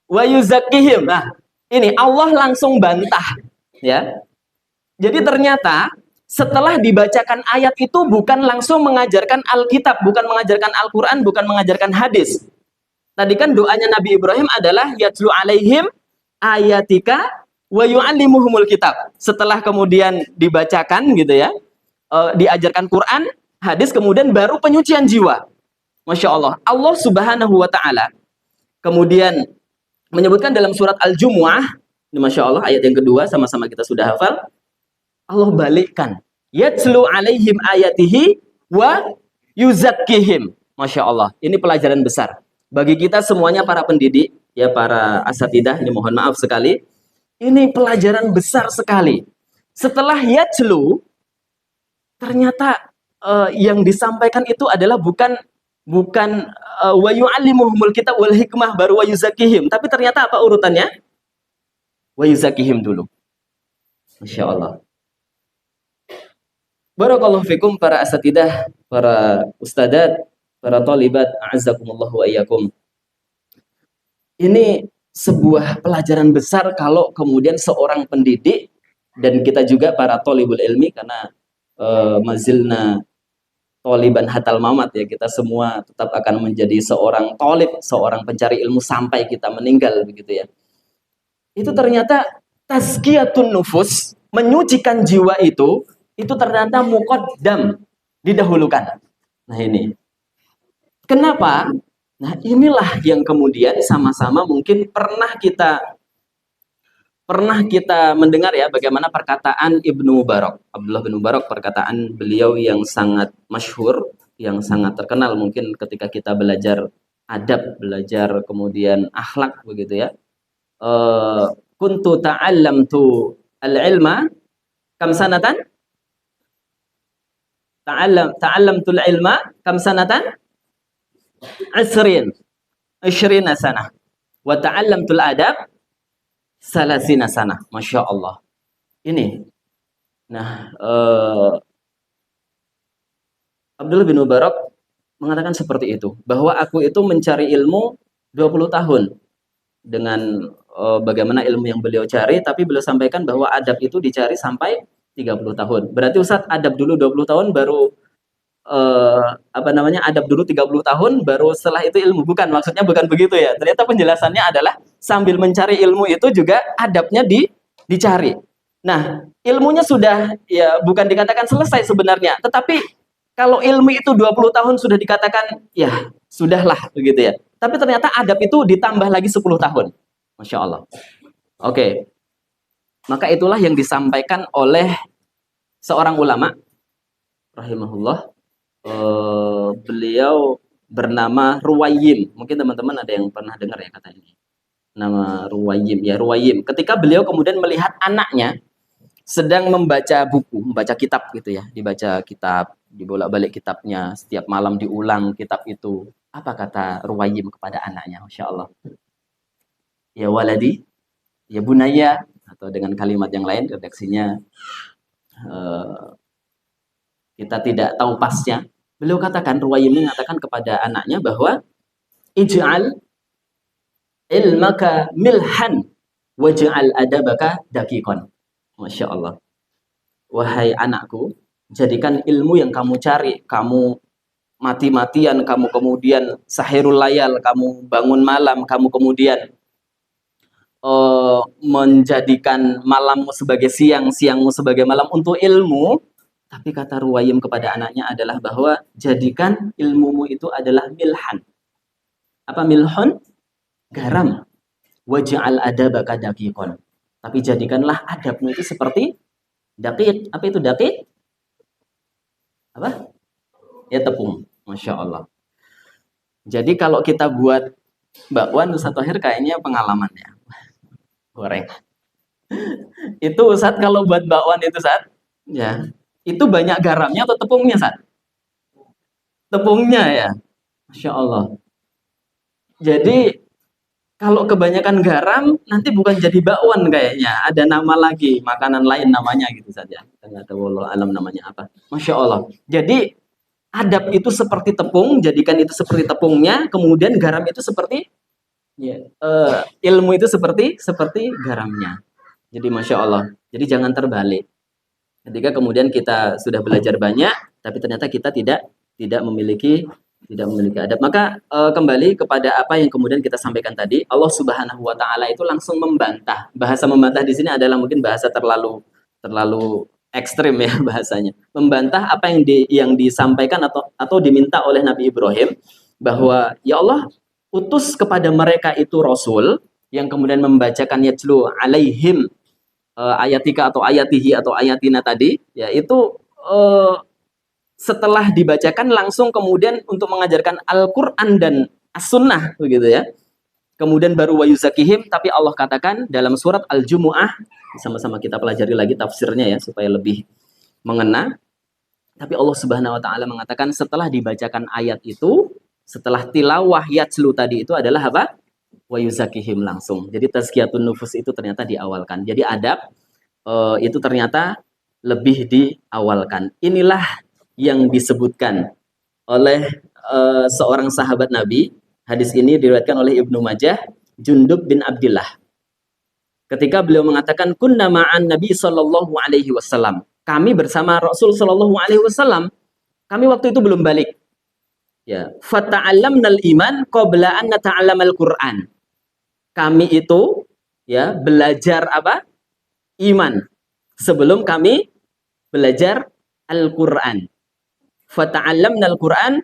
wa yuzakkihim. Nah, ini Allah langsung bantah, ya. Jadi ternyata setelah dibacakan ayat itu bukan langsung mengajarkan Alkitab, bukan mengajarkan Al-Quran, bukan mengajarkan hadis. Tadi kan doanya Nabi Ibrahim adalah yatlu alaihim ayatika wa yu'allimuhumul kitab. Setelah kemudian dibacakan gitu ya, diajarkan Quran, hadis, kemudian baru penyucian jiwa. Masya Allah. Allah Subhanahu wa ta'ala kemudian menyebutkan dalam surat Al-Jumu'ah, ini Masya Allah ayat yang kedua, sama-sama kita sudah hafal. Allah balikkan. Yatlu alaihim ayatihi wa yuzakkihim. Masya Allah. Ini pelajaran besar. Bagi kita semuanya para pendidik, ya para asatidah, ini mohon maaf sekali. Ini pelajaran besar sekali. Setelah yatlu, ternyata yang disampaikan itu adalah bukan wa yu'allimuhumul kitab wal hikmah baru wa yuzakkihim, tapi ternyata apa urutannya? Wa yuzakkihim dulu. Masya Allah. Barakallahu fikum para asatidah, para ustadzat, para talibat, a'azzakumullah wa iyyakum. Ini sebuah pelajaran besar kalau kemudian seorang pendidik dan kita juga para thalibul ilmi, karena mazilna thaliban hatal mamat ya, kita semua tetap akan menjadi seorang thalib, seorang pencari ilmu sampai kita meninggal begitu ya. Itu ternyata tazkiyatun nufus, menyucikan jiwa itu ternyata muqaddam, didahulukan. Nah ini. Kenapa? Nah inilah yang kemudian sama-sama mungkin pernah kita mendengar ya, bagaimana perkataan Ibnu Mubarak, Abdullah bin Mubarak, perkataan beliau yang sangat masyhur, yang sangat terkenal mungkin ketika kita belajar adab, belajar kemudian akhlak begitu ya. Kuntu ta'allamtu al-ilma kam sanatan? Ta'allamtul ilma kam sanatan? Ashrina sanah. Wa ta'allamtul adab salasina sanah. Masya Allah. Ini. Nah, Abdullah bin Mubarak mengatakan seperti itu, bahwa aku itu mencari ilmu 20 tahun dengan bagaimana ilmu yang beliau cari, tapi beliau sampaikan bahwa adab itu dicari sampai 30 tahun. Berarti Ustadz adab dulu 20 tahun baru adab dulu 30 tahun baru setelah itu ilmu. Bukan, maksudnya bukan begitu ya. Ternyata penjelasannya adalah sambil mencari ilmu itu juga adabnya dicari. Nah, ilmunya sudah ya bukan dikatakan selesai sebenarnya, tetapi kalau ilmu itu 20 tahun sudah dikatakan ya sudahlah begitu ya. Tapi ternyata adab itu ditambah lagi 10 tahun. Masya Allah. Oke. Maka itulah yang disampaikan oleh seorang ulama rahimahullah. Beliau bernama Ruwayyim. Mungkin teman-teman ada yang pernah dengar ya kata ini. Nama Ruwayyim. Ya, Ruwayyim. Ketika beliau kemudian melihat anaknya sedang membaca buku, membaca kitab gitu ya. Dibaca kitab, dibolak-balik kitabnya, setiap malam diulang kitab itu. Apa kata Ruwayyim kepada anaknya? Masya Allah. Ya waladi, ya bunaya, atau dengan kalimat yang lain, redaksinya kita tidak tahu pasnya. Beliau katakan, Ruwayyim mengatakan kepada anaknya bahwa ij'al ilmaka milhan waj'al adabaka daqiqan. Masya Allah. Wahai anakku, jadikan ilmu yang kamu cari, kamu mati-matian, kamu kemudian sahirul layal, kamu bangun malam, kamu kemudian menjadikan malammu sebagai siang, siangmu sebagai malam untuk ilmu. Tapi kata Ruwayyim kepada anaknya adalah bahwa jadikan ilmumu itu adalah milhan. Apa milhun? Garam. Waj'al adabaka daqiqan. Tapi jadikanlah adabmu itu seperti daqiq. Apa itu daqiq? Apa? Ya tepung. Masya Allah. Jadi kalau kita buat bakwan Ustadz Thohir kayaknya pengalamannya. Goreng. Itu Ustadz kalau buat bakwan itu Ustadz, ya, itu banyak garamnya atau tepungnya Ustadz? Tepungnya ya. Masya Allah. Jadi kalau kebanyakan garam nanti bukan jadi bakwan kayaknya, ada nama lagi, makanan lain namanya gitu saja. Enggak tahu wallahu alam namanya apa. Masya Allah. Jadi adab itu seperti tepung, jadikan itu seperti tepungnya, kemudian garam itu seperti ya, ilmu itu seperti garamnya. Jadi Masya Allah. Jadi jangan terbalik. Ketika kemudian kita sudah belajar banyak, tapi ternyata kita tidak memiliki adab. Maka kembali kepada apa yang kemudian kita sampaikan tadi, Allah Subhanahu wa taala itu langsung membantah. Bahasa membantah di sini adalah mungkin bahasa terlalu ekstrim ya bahasanya. Membantah apa yang disampaikan atau diminta oleh Nabi Ibrahim, bahwa ya Allah utus kepada mereka itu rasul yang kemudian membacakan yatlu alaihim ayatika atau ayatihi atau ayatina tadi, yaitu setelah dibacakan langsung kemudian untuk mengajarkan Al-Quran dan As-Sunnah begitu ya. Kemudian baru wayuzakihim, tapi Allah katakan dalam surat Al-Jumu'ah, sama-sama kita pelajari lagi tafsirnya ya supaya lebih mengena. Tapi Allah Subhanahu wa taala mengatakan setelah dibacakan ayat itu, setelah tilawah yatslu tadi itu adalah apa? Wayuzakihim langsung. Jadi tazkiyatun nufus itu ternyata diawalkan. Jadi adab itu ternyata lebih diawalkan. Inilah yang disebutkan oleh seorang sahabat Nabi. Hadis ini diriwayatkan oleh Ibnu Majah, Jundub bin Abdillah. Ketika beliau mengatakan kunna ma'an Nabi sallallahu alaihi wasallam. Kami bersama Rasul sallallahu alaihi wasallam. Kami waktu itu belum balik. Ya, fata'allamnal iman qabla an nata'allamal Qur'an. Kami itu ya belajar apa? Iman sebelum kami belajar Al-Qur'an. Fata'allamnal Qur'an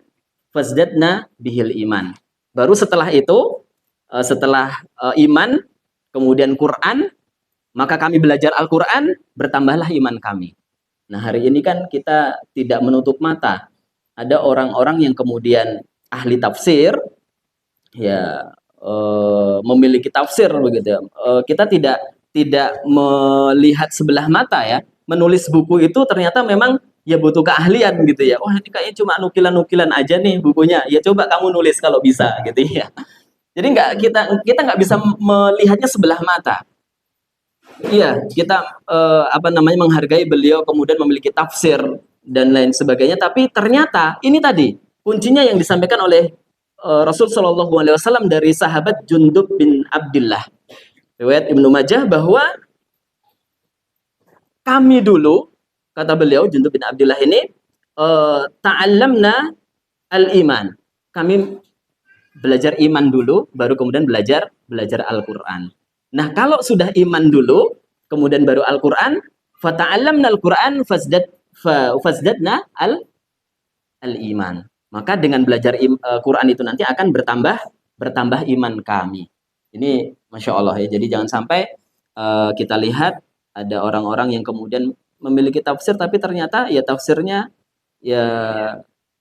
fazdadna bihil iman. Baru setelah itu setelah iman kemudian Quran, maka kami belajar Al-Qur'an, bertambahlah iman kami. Nah, hari ini kan kita tidak menutup mata. Ada orang-orang yang kemudian ahli tafsir, ya memiliki tafsir begitu ya. Kita tidak melihat sebelah mata ya. Menulis buku itu ternyata memang ya butuh keahlian gitu ya. Oh, ini kayaknya cuma nukilan-nukilan aja nih bukunya. Ya coba kamu nulis kalau bisa gitu ya. Jadi kita nggak bisa melihatnya sebelah mata. Iya, kita apa namanya menghargai beliau kemudian memiliki tafsir dan lain sebagainya. Tapi ternyata ini tadi kuncinya yang disampaikan oleh Rasul Shallallahu Alaihi Wasallam dari sahabat Jundub bin Abdillah. Riwayat Ibnu Majah bahwa kami dulu, kata beliau Jundub bin Abdillah ini, ta'allamna al-iman. Kami belajar iman dulu, baru kemudian belajar Al-Quran. Nah, kalau sudah iman dulu, kemudian baru Al-Quran, fata'allamna al-Quran fazdadna al-iman. Maka dengan belajar Quran itu nanti akan bertambah iman kami. Ini Masya Allah ya. Jadi jangan sampai kita lihat ada orang-orang yang kemudian memiliki tafsir, tapi ternyata ya tafsirnya ya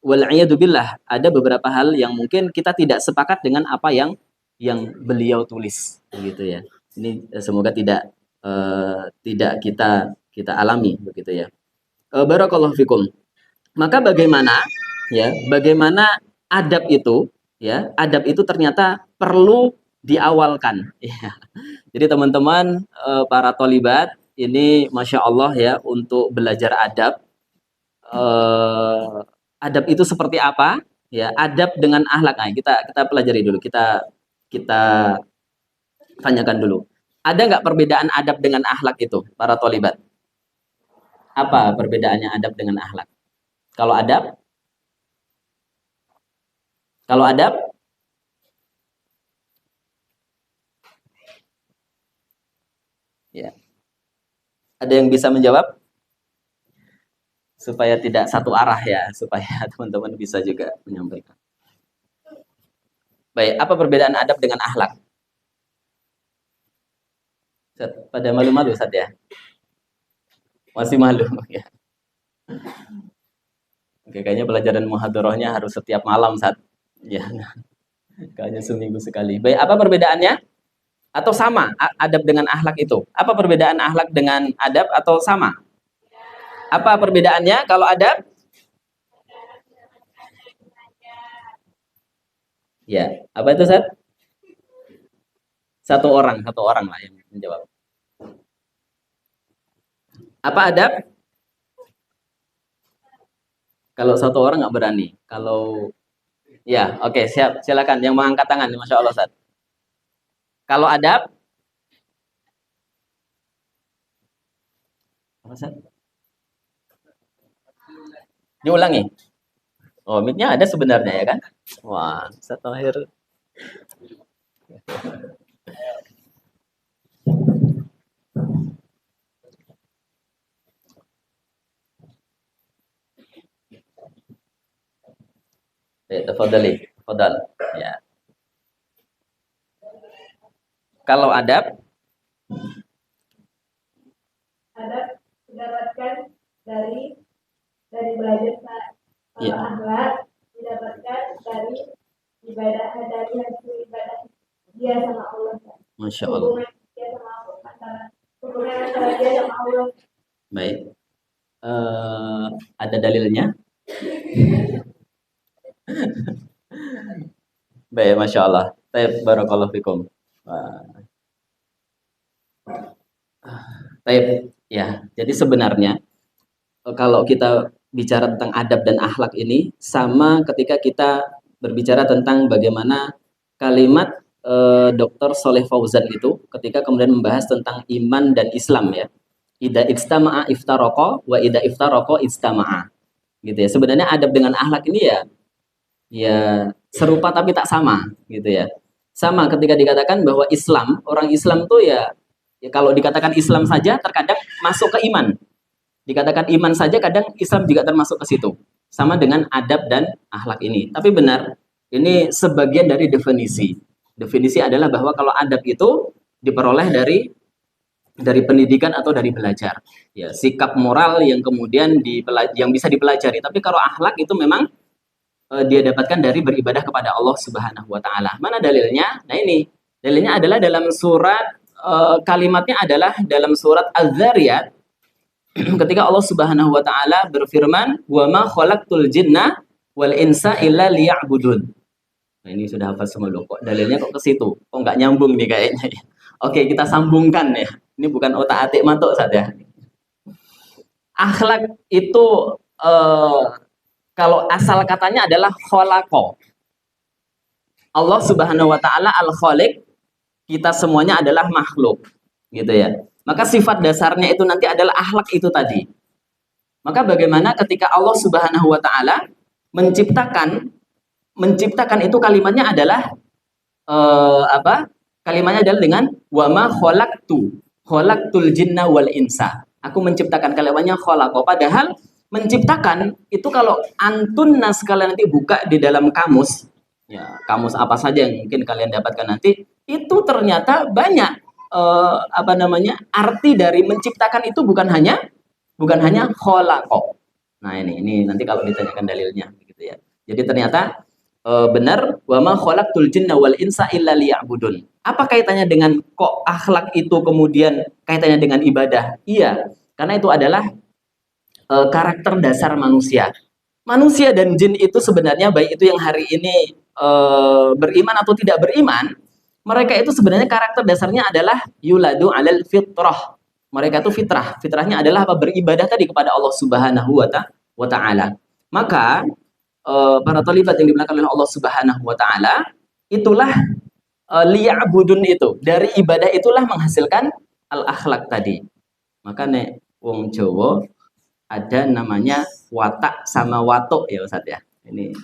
wal'iyadzubillah, ada beberapa hal yang mungkin kita tidak sepakat dengan apa yang beliau tulis begitu ya. Ini semoga tidak kita alami begitu ya. Barakallahu fikum. Maka bagaimana ya, bagaimana adab itu ya, adab itu ternyata perlu diawalkan ya. Jadi teman-teman para tholibat ini Masya Allah ya, untuk belajar adab, adab itu seperti apa ya, adab dengan akhlak. Nah, kita pelajari dulu, kita tanyakan dulu, ada nggak perbedaan adab dengan akhlak itu para tholibat? Apa perbedaannya adab dengan akhlak? Kalau adab ya, ada yang bisa menjawab supaya tidak satu arah ya, supaya teman-teman bisa juga menyampaikan. Baik, apa perbedaan adab dengan akhlak? Pada malu-malu Ustaz ya? Masih malu ya. Oke, kayaknya pelajaran muhadharahnya harus setiap malam Ustaz. Ya, kayaknya seminggu sekali. Baik, apa perbedaannya? Atau sama adab dengan akhlak itu? Apa perbedaan akhlak dengan adab atau sama? Apa perbedaannya kalau adab? Ya, apa itu Ustaz? Satu orang lah yang menjawab. Apa adab? Kalau satu orang nggak berani. Kalau ya, oke, siap. Silakan yang mengangkat tangan, Masya Allah, Ustaz. Kalau adab, apa Ustaz? Diulangi. Oh, mic-nya ada sebenarnya ya kan? Wah, Ustaz Tahir. Tafadhali, tafadhal. Ya. Kalau adab didapatkan dari belajar. Kalau akhlak didapatkan dari ibadah, dari hasil ibadah dia sama Allah. Masya Allah. Hubungan antara dia sama Allah. Baik. Ada dalilnya? Baik, Masya Allah. Baik, barakallahu fikum. Baik. Ya, jadi sebenarnya kalau kita bicara tentang adab dan akhlak ini sama ketika kita berbicara tentang bagaimana kalimat Dr. Soleh Fauzan itu ketika kemudian membahas tentang iman dan Islam ya. Ida ijtama'a iftaroko wa ida iftaroko ijtama'a. Gitu ya. Sebenarnya adab dengan akhlak ini ya serupa tapi tak sama gitu ya. Sama ketika dikatakan bahwa Islam, orang Islam tuh ya kalau dikatakan Islam saja terkadang masuk ke iman. Dikatakan iman saja kadang Islam juga termasuk ke situ. Sama dengan adab dan akhlak ini. Tapi benar, ini sebagian dari definisi. Definisi adalah bahwa kalau adab itu diperoleh dari pendidikan atau dari belajar. Ya, sikap moral yang kemudian yang bisa dipelajari. Tapi kalau akhlak itu memang dia dapatkan dari beribadah kepada Allah Subhanahu wa taala. Mana dalilnya? Nah ini, dalilnya adalah dalam surat kalimatnya adalah dalam surat Az-Zariyat ketika Allah Subhanahu wa taala berfirman, "Wa ma khalaqtul jinna wal insa illa liya'budun." Nah, ini sudah hafal semua loh. Kok dalilnya kok ke situ? Kok nggak nyambung nih kayaknya. Oke, kita sambungkan ya. Ini bukan otak-atik matuk saja. Akhlak itu kalau asal katanya adalah kholako. Allah Subhanahu wa taala al-Khaliq, kita semuanya adalah makhluk, gitu ya. Maka sifat dasarnya itu nanti adalah akhlak itu tadi. Maka bagaimana ketika Allah Subhanahu wa taala menciptakan itu kalimatnya adalah apa? Kalimatnya adalah dengan wa ma khalaqtul jinna wal insa. Aku menciptakan, kalimatnya khalaqa. Padahal menciptakan itu kalau antun nas kalian nanti buka di dalam kamus, ya kamus apa saja yang mungkin kalian dapatkan nanti, itu ternyata banyak apa namanya arti dari menciptakan itu bukan hanya khalaqa. Nah ini nanti kalau ditanyakan dalilnya gitu ya. Jadi ternyata benar wa ma khalaqtul jinna wal insa illa liya'budun. Apa kaitannya dengan kok akhlak itu kemudian kaitannya dengan ibadah? Iya, karena itu adalah karakter dasar manusia. Manusia dan jin itu sebenarnya baik itu yang hari ini beriman atau tidak beriman, mereka itu sebenarnya karakter dasarnya adalah yuladu alal fitrah. Mereka itu fitrah. Fitrahnya adalah apa? Beribadah tadi kepada Allah Subhanahu wa taala. Maka para talibat yang dimuliakan oleh Allah Subhanahu wa taala, itulah liya'budun itu. Dari ibadah itulah menghasilkan al-akhlak tadi. Maka nek wong Jawa ada namanya watak sama watuk ya Ustaz ya. Ini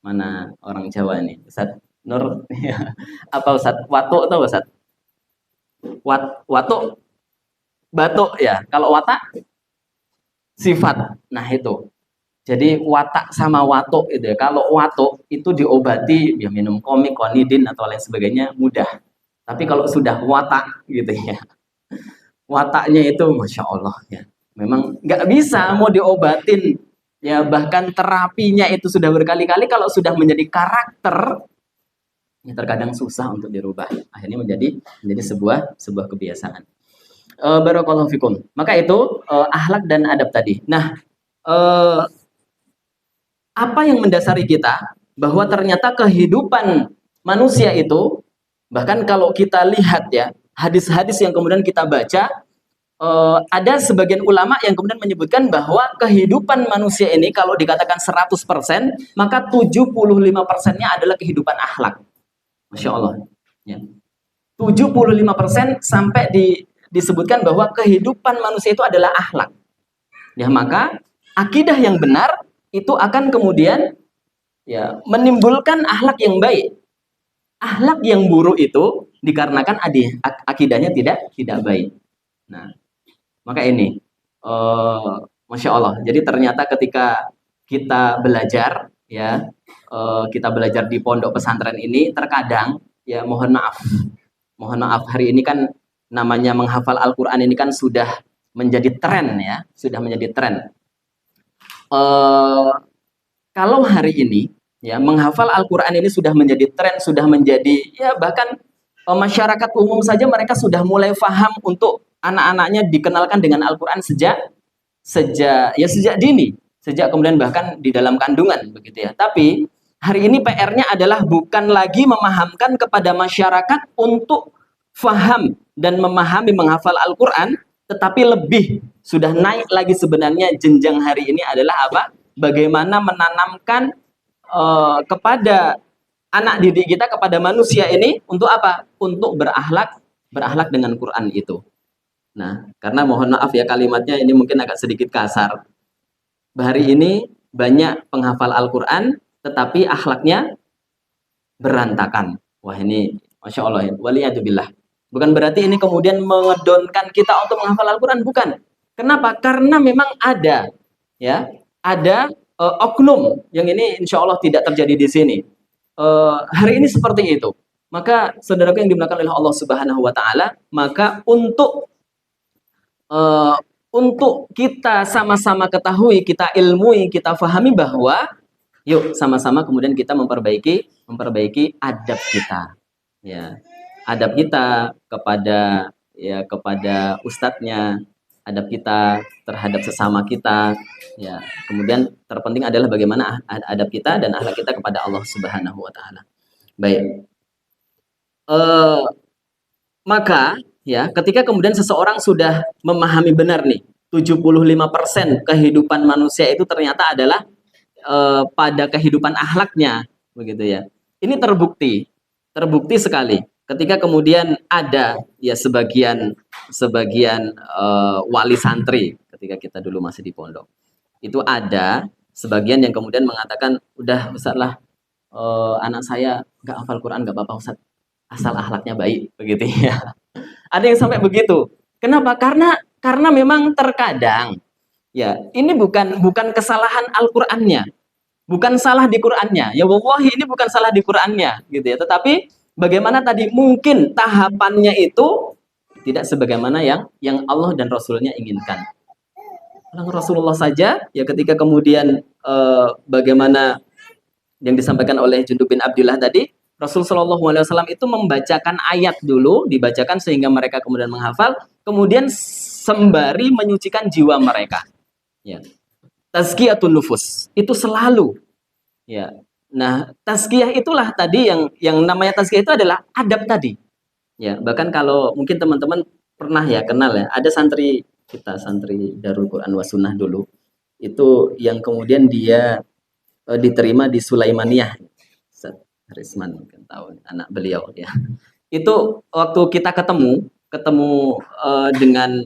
mana orang Jawa ini? Ustaz Nur apa Ustaz? Watuk atau Ustaz? Watuk batuk ya. Kalau watak sifat. Nah itu. Jadi watak sama watuk itu ya. Kalau watuk itu diobati ya minum komik, konidin atau lain sebagainya mudah. Tapi kalau sudah watak gitu ya. Wataknya itu Masya Allah ya. Memang nggak bisa mau diobatin ya, bahkan terapinya itu sudah berkali-kali. Kalau sudah menjadi karakter ya terkadang susah untuk dirubah, akhirnya menjadi sebuah kebiasaan. Barakallahu fikum. Maka itu akhlak dan adab tadi. Nah, apa yang mendasari kita bahwa ternyata kehidupan manusia itu, bahkan kalau kita lihat ya hadis-hadis yang kemudian kita baca, ada sebagian ulama yang kemudian menyebutkan bahwa kehidupan manusia ini kalau dikatakan 100%, maka 75%-nya adalah kehidupan akhlak. Masya Allah. Ya. 75% sampai disebutkan bahwa kehidupan manusia itu adalah akhlak. Ya, maka akidah yang benar itu akan kemudian ya menimbulkan akhlak yang baik. Akhlak yang buruk itu dikarenakan akidahnya tidak baik. Nah, maka ini Masya Allah. Jadi ternyata ketika kita belajar ya, kita belajar di pondok pesantren ini, terkadang ya mohon maaf hari ini kan namanya menghafal Al-Quran ini kan sudah menjadi tren ya, sudah menjadi tren. Kalau hari ini ya menghafal Al-Quran ini sudah menjadi tren, sudah menjadi ya bahkan masyarakat umum saja mereka sudah mulai paham untuk anak-anaknya dikenalkan dengan Al-Quran sejak dini, sejak kemudian bahkan di dalam kandungan begitu ya. Tapi hari ini PR-nya adalah bukan lagi memahamkan kepada masyarakat untuk faham dan memahami, menghafal Al-Quran, tetapi lebih sudah naik lagi sebenarnya jenjang hari ini adalah apa? Bagaimana menanamkan kepada anak didik kita, kepada manusia ini untuk apa? Untuk berakhlak dengan Quran itu. Nah, karena mohon maaf ya kalimatnya ini mungkin agak sedikit kasar. Hari ini banyak penghafal Al-Quran, tetapi akhlaknya berantakan. Wah ini, Masya Allah ya, waliyadzubillah. Bukan berarti ini kemudian mengedonkan kita untuk menghafal Al-Quran, bukan. Kenapa? Karena memang ada, ya, ada oknum yang ini insya Allah tidak terjadi di sini. Hari ini seperti itu. Maka saudaraku yang dimuliakan oleh Allah Subhanahu Wa Taala, maka untuk kita sama-sama ketahui, kita ilmui, kita fahami bahwa yuk sama-sama kemudian kita memperbaiki adab kita, ya, adab kita kepada ustadznya, adab kita terhadap sesama kita, ya. Kemudian terpenting adalah bagaimana adab kita dan akhlak kita kepada Allah Subhanahu Wa Taala. Baik, maka ya ketika kemudian seseorang sudah memahami benar nih 75% kehidupan manusia itu ternyata adalah pada kehidupan akhlaknya, begitu ya. Ini terbukti sekali. Ketika kemudian ada ya sebagian wali santri ketika kita dulu masih di pondok, itu ada sebagian yang kemudian mengatakan, udah Ustaz lah, anak saya nggak hafal Quran nggak apa-apa Ustaz, asal akhlaknya baik, begitu ya. Ada yang sampai begitu. Kenapa? Karena memang terkadang ya, ini bukan kesalahan Al-Qur'annya. Bukan salah di Qur'annya. Ya wallahi ini bukan salah di Qur'annya gitu ya. Tetapi bagaimana tadi mungkin tahapannya itu tidak sebagaimana yang Allah dan Rasulnya inginkan. Rasulullah saja ya ketika kemudian bagaimana yang disampaikan oleh Jundub bin Abdullah tadi, Rasul Shallallahu Alaihi Wasallam itu membacakan ayat dulu, dibacakan sehingga mereka kemudian menghafal, kemudian sembari menyucikan jiwa mereka. Ya. Tazkiyatun nufus itu selalu. Ya. Nah, tazkiyah itulah tadi yang namanya tazkiyah itu adalah adab tadi. Ya, bahkan kalau mungkin teman-teman pernah ya kenal ya, ada santri kita, santri Darul Quran Wasunnah dulu, itu yang kemudian dia diterima di Sulaimaniyah. Risman mungkin tahu, anak beliau ya. Itu waktu kita ketemu dengan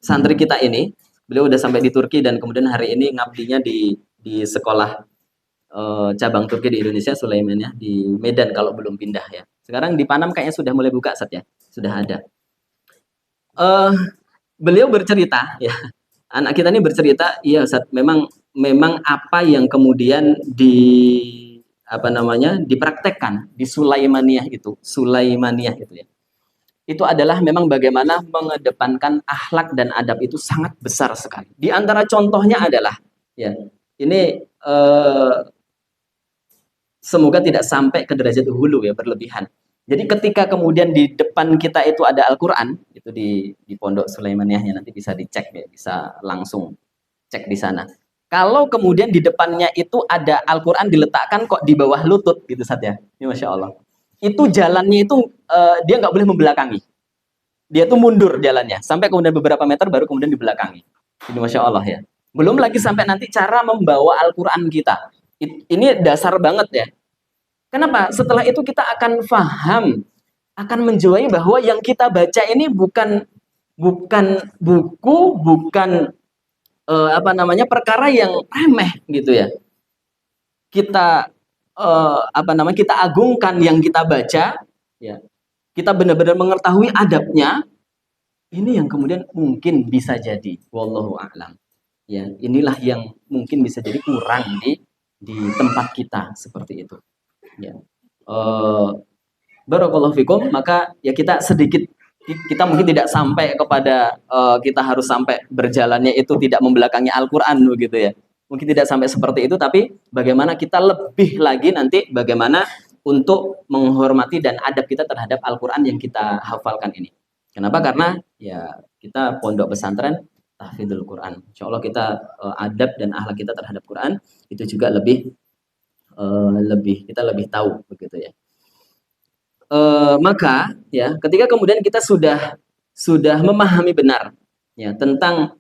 santri kita ini, beliau udah sampai di Turki dan kemudian hari ini ngabdinya di sekolah cabang Turki di Indonesia, Sulaimaniyah di Medan kalau belum pindah ya. Sekarang di Panam kayaknya sudah mulai buka Sat ya, sudah ada. Beliau bercerita ya, anak kita ini bercerita, iya Ustaz, memang apa yang kemudian dipraktekkan di Sulaimaniyah itu ya. Itu adalah memang bagaimana mengedepankan akhlak dan adab itu sangat besar sekali. Di antara contohnya adalah ya, ini semoga tidak sampai ke derajat hulu ya, berlebihan. Jadi ketika kemudian di depan kita itu ada Al-Quran, itu di Pondok Sulaimaniyahnya, nanti bisa dicek ya, bisa langsung cek di sana. Kalau kemudian di depannya itu ada Al-Quran diletakkan kok di bawah lutut gitu saja, ini Masya Allah. Itu jalannya itu dia nggak boleh membelakangi. Dia tuh mundur jalannya, sampai kemudian beberapa meter baru kemudian dibelakangi. Ini Masya Allah ya. Belum lagi sampai nanti cara membawa Al-Quran kita. Ini dasar banget ya. Kenapa? Setelah itu kita akan paham, akan menjiwai bahwa yang kita baca ini bukan buku, bukan perkara yang remeh gitu ya. Kita kita agungkan yang kita baca, ya. Kita benar-benar mengetahui adabnya. Ini yang kemudian mungkin bisa jadi, wallahu a'lam. Ya, inilah yang mungkin bisa jadi kurang di tempat kita seperti itu. Ya. Barakallahu fikum, maka ya kita mungkin tidak sampai kepada kita harus sampai berjalannya itu tidak membelakangi Al-Quran begitu ya. Mungkin tidak sampai seperti itu, tapi bagaimana kita lebih lagi nanti bagaimana untuk menghormati dan adab kita terhadap Al-Quran yang kita hafalkan ini. Kenapa? Karena ya kita pondok pesantren tahfidzul Quran. Insya Allah kita adab dan akhlak kita terhadap Quran itu juga kita lebih tahu begitu ya. Maka ya ketika kemudian kita sudah memahami benar ya tentang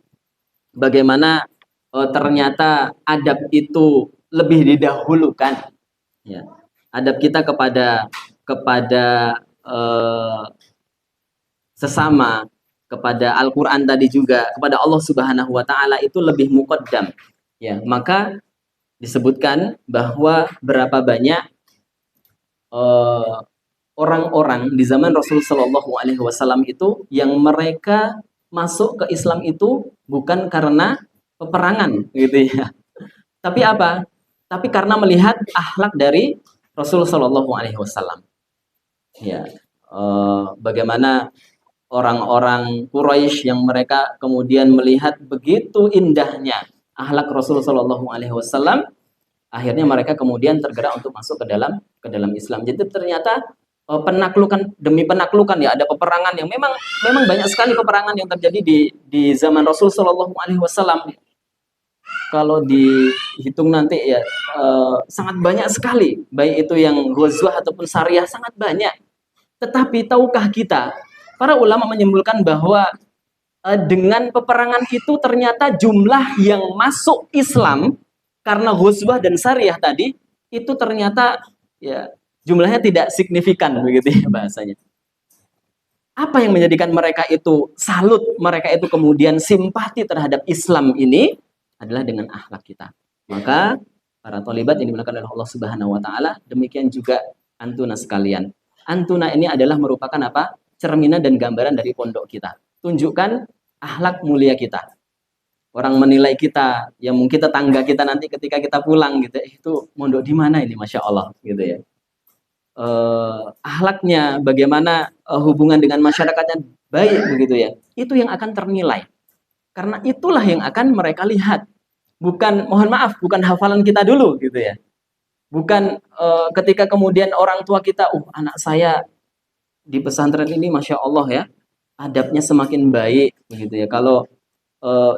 bagaimana ternyata adab itu lebih didahulukan ya. Adab kita kepada sesama, kepada Al-Qur'an tadi juga, kepada Allah Subhanahu wa taala itu lebih muqaddam. Ya, maka disebutkan bahwa berapa banyak orang-orang di zaman Rasul Shallallahu Alaihi Wasallam itu yang mereka masuk ke Islam itu bukan karena peperangan gitu ya, tapi apa? Tapi karena melihat akhlak dari Rasul Shallallahu Alaihi Wasallam. Ya, bagaimana orang-orang Quraisy yang mereka kemudian melihat begitu indahnya akhlak Rasul Shallallahu Alaihi Wasallam, akhirnya mereka kemudian tergerak untuk masuk ke dalam Islam. Jadi ternyata penaklukan demi penaklukan ya, ada peperangan yang memang banyak sekali peperangan yang terjadi di zaman Rasul Shallallahu Alaihi Wasallam. Kalau dihitung nanti ya sangat banyak sekali, baik itu yang ghazwah ataupun syariah, sangat banyak. Tetapi tahukah kita, para ulama menyimpulkan bahwa dengan peperangan itu ternyata jumlah yang masuk Islam karena ghazwah dan syariah tadi itu ternyata ya jumlahnya tidak signifikan begitu ya bahasanya. Apa yang menjadikan mereka itu salut, mereka itu kemudian simpati terhadap Islam ini adalah dengan akhlak kita. Maka para tholibat yang dimuliakan oleh Allah Subhanahu wa taala, demikian juga antuna sekalian. Antuna ini adalah merupakan apa? Cerminan dan gambaran dari pondok kita. Tunjukkan akhlak mulia kita. Orang menilai kita, ya mungkin tetangga kita nanti ketika kita pulang gitu, itu mondok di mana ini, masya Allah gitu ya. Akhlaknya, bagaimana hubungan dengan masyarakatnya baik begitu ya. Itu yang akan ternilai. Karena itulah yang akan mereka lihat. Bukan, mohon maaf, bukan hafalan kita dulu gitu ya. Bukan ketika kemudian orang tua kita, anak saya di pesantren ini masya Allah ya, adabnya semakin baik begitu ya. Kalau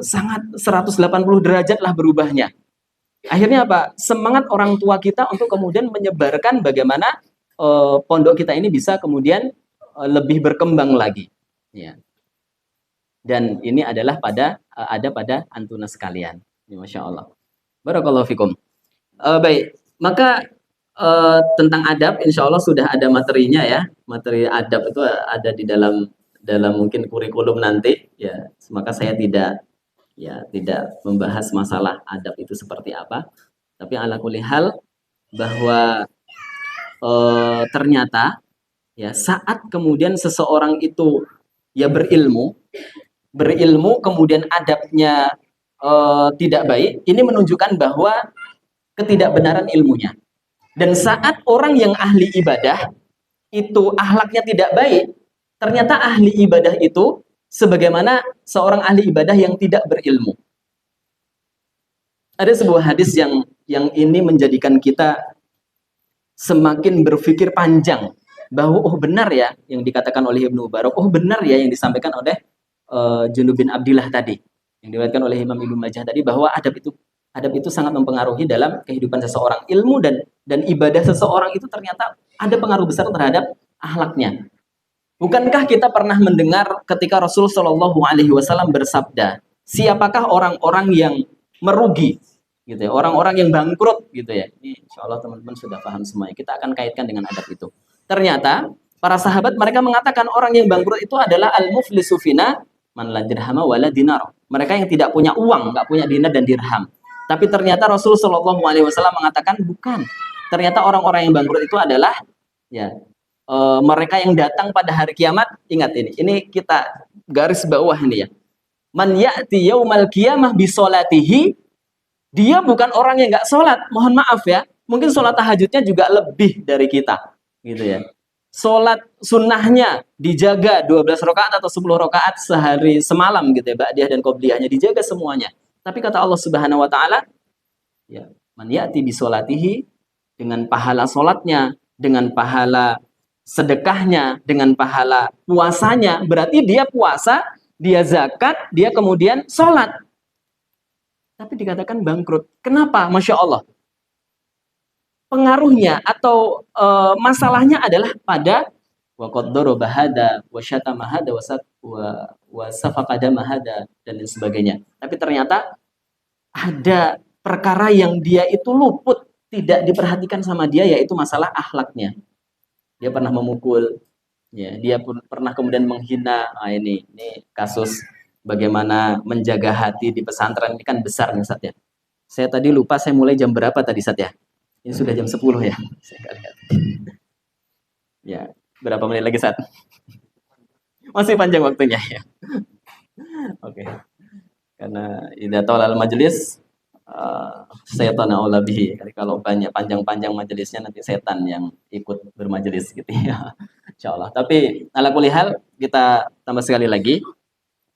sangat 180 derajat lah berubahnya. Akhirnya apa? Semangat orang tua kita untuk kemudian menyebarkan bagaimana pondok kita ini bisa kemudian lebih berkembang lagi. Ya. Dan ini adalah ada pada antuna sekalian. Ya, masya Allah. Barakallahu fikum. Baik, maka tentang adab, insya Allah sudah ada materinya ya. Materi adab itu ada di dalam mungkin kurikulum nanti. Ya, maka saya tidak membahas masalah adab itu seperti apa. Tapi ala kulli hal bahwa ternyata ya saat kemudian seseorang itu ya berilmu kemudian adabnya tidak baik, ini menunjukkan bahwa ketidakbenaran ilmunya. Dan saat orang yang ahli ibadah itu akhlaknya tidak baik, ternyata ahli ibadah itu sebagaimana seorang ahli ibadah yang tidak berilmu. Ada sebuah hadis yang ini menjadikan kita semakin berpikir panjang bahwa benar ya yang dikatakan oleh Ibnu Mubarak, benar ya yang disampaikan oleh Junub bin Abdillah tadi, yang diriwayatkan oleh Imam Ibnu Majah tadi, bahwa adab itu sangat mempengaruhi dalam kehidupan seseorang. Ilmu dan ibadah seseorang itu ternyata ada pengaruh besar terhadap akhlaknya. Bukankah kita pernah mendengar ketika Rasul Shallallahu Alaihi Wasallam bersabda, siapakah orang-orang yang merugi, gitu ya, orang-orang yang bangkrut, gitu ya. Ini insya Allah teman-teman sudah paham semuanya. Kita akan kaitkan dengan adab itu. Ternyata para sahabat mereka mengatakan orang yang bangkrut itu adalah al-muflisu fina man la dirhama wala dinar. Mereka yang tidak punya uang, nggak punya dinar dan dirham. Tapi ternyata Rasul Shallallahu Alaihi Wasallam mengatakan bukan. Ternyata orang-orang yang bangkrut itu adalah ya mereka yang datang pada hari kiamat. Ingat ini kita garis bawah ini ya. Man ya'ti yaumal qiyamah bi sholatihi, dia bukan orang yang nggak sholat. Mohon maaf ya, mungkin sholat tahajudnya juga lebih dari kita, gitu ya. Sholat sunnahnya dijaga 12 rakaat atau 10 rakaat sehari semalam gitu ya, ba'diyah dan qobliyahnya dijaga semuanya. Tapi kata Allah Subhanahu wa taala, ya, man ya'ti bi sholatihi, dengan pahala sholatnya, dengan pahala sedekahnya, dengan pahala puasanya, berarti dia puasa, dia zakat, dia kemudian sholat. Tapi dikatakan bangkrut. Kenapa? Masya Allah. Pengaruhnya atau masalahnya adalah pada wa qad daraba hada wa syatama hada wa safaqa dama hada dan lain sebagainya. Tapi ternyata ada perkara yang dia itu luput, tidak diperhatikan sama dia, yaitu masalah akhlaknya. Dia pernah memukul, ya, dia pun pernah kemudian menghina. Nah, ini kasus bagaimana menjaga hati di pesantren ini kan besar nih Ustaz ya. Saya tadi lupa saya mulai jam berapa tadi Ustaz ya. Ini sudah jam 10 ya. Saya nggak lihat. Ya, berapa menit lagi Ustaz? Masih panjang waktunya ya. Oke. Karena idza tawal majelis setan aula bihi. Kalau banyak panjang-panjang majelisnya nanti setan yang ikut bermajelis gitu ya. Insyaallah. Tapi ala kulli hal kita tambah sekali lagi.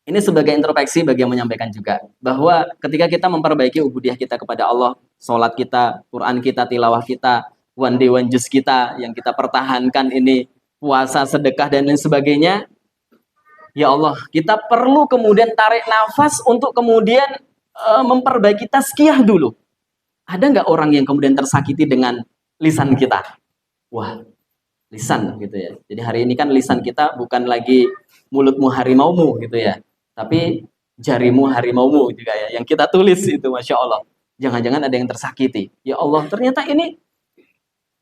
Ini sebagai introspeksi bagi yang menyampaikan juga bahwa ketika kita memperbaiki ubudiyah kita kepada Allah, sholat kita, Quran kita, tilawah kita, one day one juice kita yang kita pertahankan ini, puasa, sedekah dan lain sebagainya. Ya Allah, kita perlu kemudian tarik nafas untuk kemudian memperbaiki tazkiyah dulu. Ada nggak orang yang kemudian tersakiti dengan lisan kita? Wah, lisan gitu ya. Jadi hari ini kan lisan kita bukan lagi mulutmu harimaumu gitu ya, tapi jarimu harimaumu gitu ya. Yang kita tulis itu, masya Allah. Jangan-jangan ada yang tersakiti. Ya Allah, ternyata ini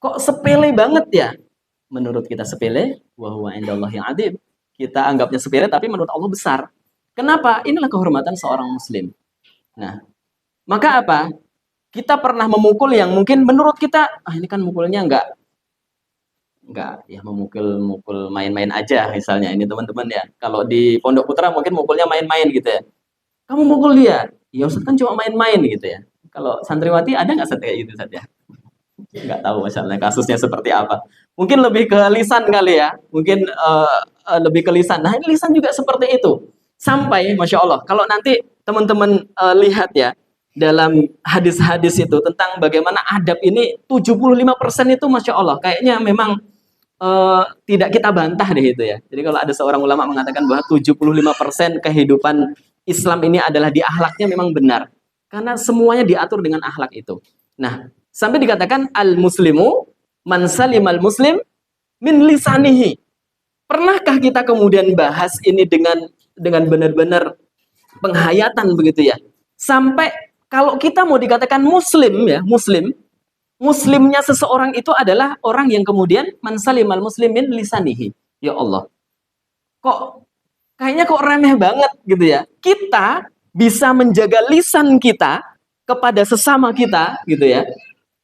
kok sepele banget ya. Menurut kita sepele, wa huwa indallahi adzim. Kita anggapnya sepele, tapi menurut Allah besar. Kenapa? Inilah kehormatan seorang muslim. Nah, maka apa? Kita pernah memukul yang mungkin menurut kita, ini kan mukulnya enggak ya memukul main-main aja misalnya ini teman-teman ya. Kalau di Pondok Putra mungkin mukulnya main-main gitu ya. Kamu mukul dia, ya Ustaz kan cuma main-main gitu ya. Kalau santriwati ada nggak Ustaz kayak gitu Ustaz ya? Nggak tahu masalahnya kasusnya seperti apa. Mungkin lebih ke lisan kali ya. Mungkin lebih ke lisan. Nah, ini lisan juga seperti itu. Sampai masya Allah, kalau nanti teman-teman lihat ya dalam hadis-hadis itu tentang bagaimana adab ini 75% itu masya Allah kayaknya memang tidak kita bantah deh itu ya. Jadi kalau ada seorang ulama mengatakan bahwa 75% kehidupan Islam ini adalah di akhlaknya memang benar. Karena semuanya diatur dengan akhlak itu. Nah, sampai dikatakan al-muslimu man salimal muslim min lisanihi. Pernahkah kita kemudian bahas ini dengan benar-benar penghayatan begitu ya? Sampai kalau kita mau dikatakan muslim ya, muslimnya seseorang itu adalah orang yang kemudian man salimal muslimin lisanihi. Ya Allah. Kayaknya remeh banget gitu ya. Kita bisa menjaga lisan kita kepada sesama kita gitu ya.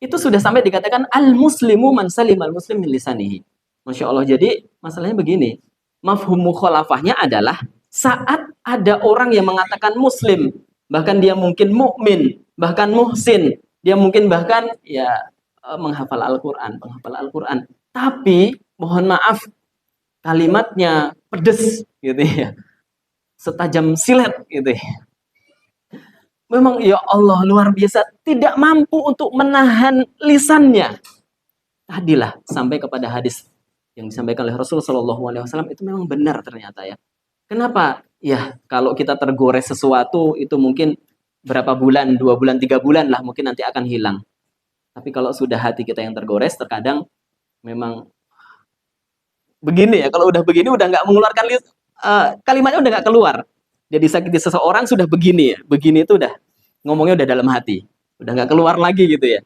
Itu sudah sampai dikatakan al-muslimu man salimal muslim min lisanihi. Masya Allah. Jadi masalahnya begini. Mafhum mukhalafahnya adalah saat ada orang yang mengatakan muslim, bahkan dia mungkin mukmin, bahkan muhsin, dia mungkin bahkan ya menghafal Al-Quran, penghafal Al-Quran. Tapi mohon maaf kalimatnya pedes gitu ya. Setajam silet gitu ya. Memang ya Allah luar biasa tidak mampu untuk menahan lisannya. Tadilah sampai kepada hadis yang disampaikan oleh Rasulullah SAW itu memang benar ternyata ya. Kenapa? Ya kalau kita tergores sesuatu itu mungkin berapa bulan, 2 bulan, 3 bulan lah mungkin nanti akan hilang. Tapi kalau sudah hati kita yang tergores, terkadang memang begini ya. Kalau udah begini, udah nggak mengeluarkan kalimatnya udah nggak keluar. Jadi sakiti seseorang sudah begini ya. Begini itu udah ngomongnya udah dalam hati, udah nggak keluar lagi gitu ya.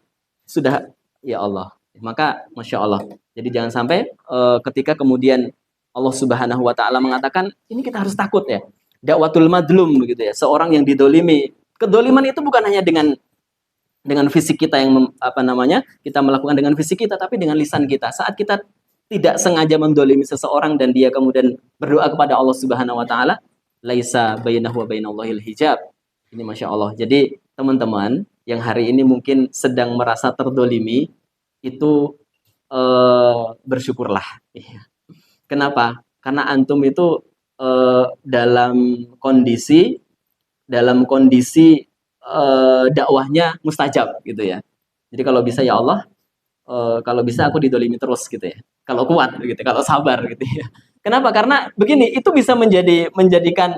Sudah ya Allah. Maka masya Allah. Jadi jangan sampai ketika kemudian Allah Subhanahu Wa Taala mengatakan ini kita harus takut ya. Dakwatul madlum begitu ya. Seorang yang didolimi. Kedoliman itu bukan hanya dengan fisik kita yang kita melakukan dengan fisik kita, tapi dengan lisan kita. Saat kita tidak sengaja mendolimi seseorang dan dia kemudian berdoa kepada Allah Subhanahu Wa Taala, laisa bainahu wa bainallahil hijab. Ini masya Allah. Jadi teman-teman yang hari ini mungkin sedang merasa terdolimi itu bersyukurlah. Kenapa? Karena antum itu dalam kondisi dakwahnya mustajab gitu ya. Jadi kalau bisa ya Allah, kalau bisa aku didolimi terus gitu ya. Kalau kuat gitu, kalau sabar gitu ya. Kenapa? Karena begini, itu bisa menjadikan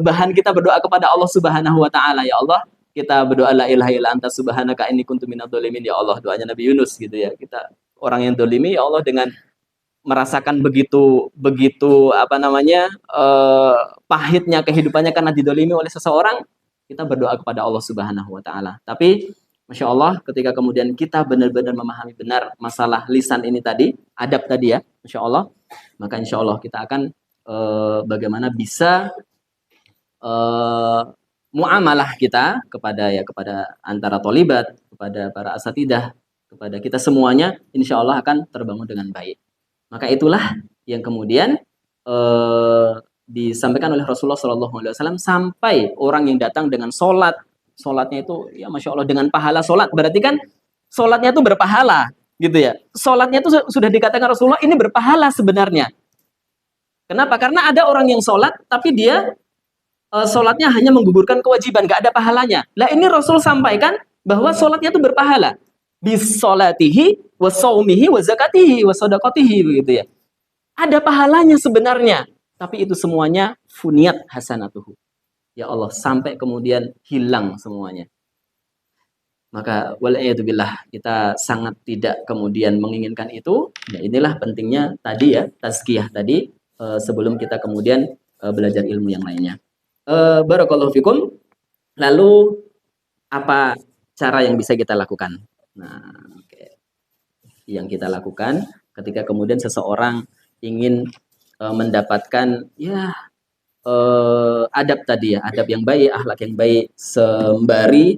bahan kita berdoa kepada Allah Subhanahu Wa Taala. Ya Allah, kita berdoa la ilaha illa anta subhanaka inni kuntu minadh dhalimin. Ya Allah, doanya Nabi Yunus gitu ya. Kita orang yang dolimi, ya Allah dengan merasakan begitu apa namanya pahitnya kehidupannya karena didolimi oleh seseorang, kita berdoa kepada Allah Subhanahu Wa Taala. Tapi Masya Allah, ketika kemudian kita benar-benar memahami benar masalah lisan ini tadi, adab tadi ya, Masya Allah, maka Insya Allah kita akan bagaimana bisa muamalah kita kepada antara tolibat, kepada para asatidah, kepada kita semuanya, Insya Allah akan terbangun dengan baik. Maka itulah yang kemudian disampaikan oleh Rasulullah SAW sampai orang yang datang dengan sholatnya itu ya Masya Allah dengan pahala sholat, berarti kan sholatnya itu berpahala gitu ya, sholatnya itu sudah dikatakan Rasulullah ini berpahala sebenarnya. Kenapa? Karena ada orang yang sholat tapi dia sholatnya hanya menggugurkan kewajiban, gak ada pahalanya. Lah ini Rasul sampaikan bahwa sholatnya itu berpahala, bisolatihi wa saumihi wa zakatihi wa sadaqatihi, begitu ya, ada pahalanya sebenarnya. Tapi itu semuanya funiyat hasanatuhu, ya Allah, sampai kemudian hilang semuanya. Maka wal'iyadzubillah, kita sangat tidak kemudian menginginkan itu. Ya inilah pentingnya tadi ya, tazkiyah tadi, sebelum kita kemudian belajar ilmu yang lainnya. Barakallahu fikum. Lalu apa cara yang bisa kita lakukan? Nah, yang kita lakukan ketika kemudian seseorang ingin mendapatkan ya adab tadi ya, adab yang baik, akhlak yang baik, sembari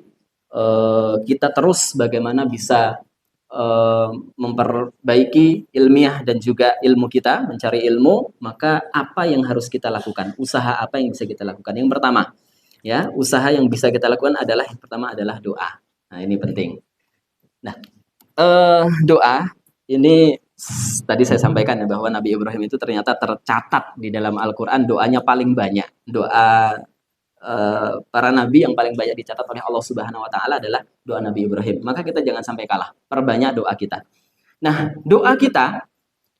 kita terus bagaimana bisa memperbaiki ilmiah dan juga ilmu kita, mencari ilmu, maka apa yang harus kita lakukan? Usaha apa yang bisa kita lakukan? Yang pertama, ya, usaha yang bisa kita lakukan adalah yang pertama adalah doa. Nah, ini penting. Nah, doa ini tadi saya sampaikan ya bahwa Nabi Ibrahim itu ternyata tercatat di dalam Al-Quran doanya paling banyak. Doa para nabi yang paling banyak dicatat oleh Allah Subhanahu Wa Taala adalah doa Nabi Ibrahim. Maka kita jangan sampai kalah, perbanyak doa kita. Nah, doa kita,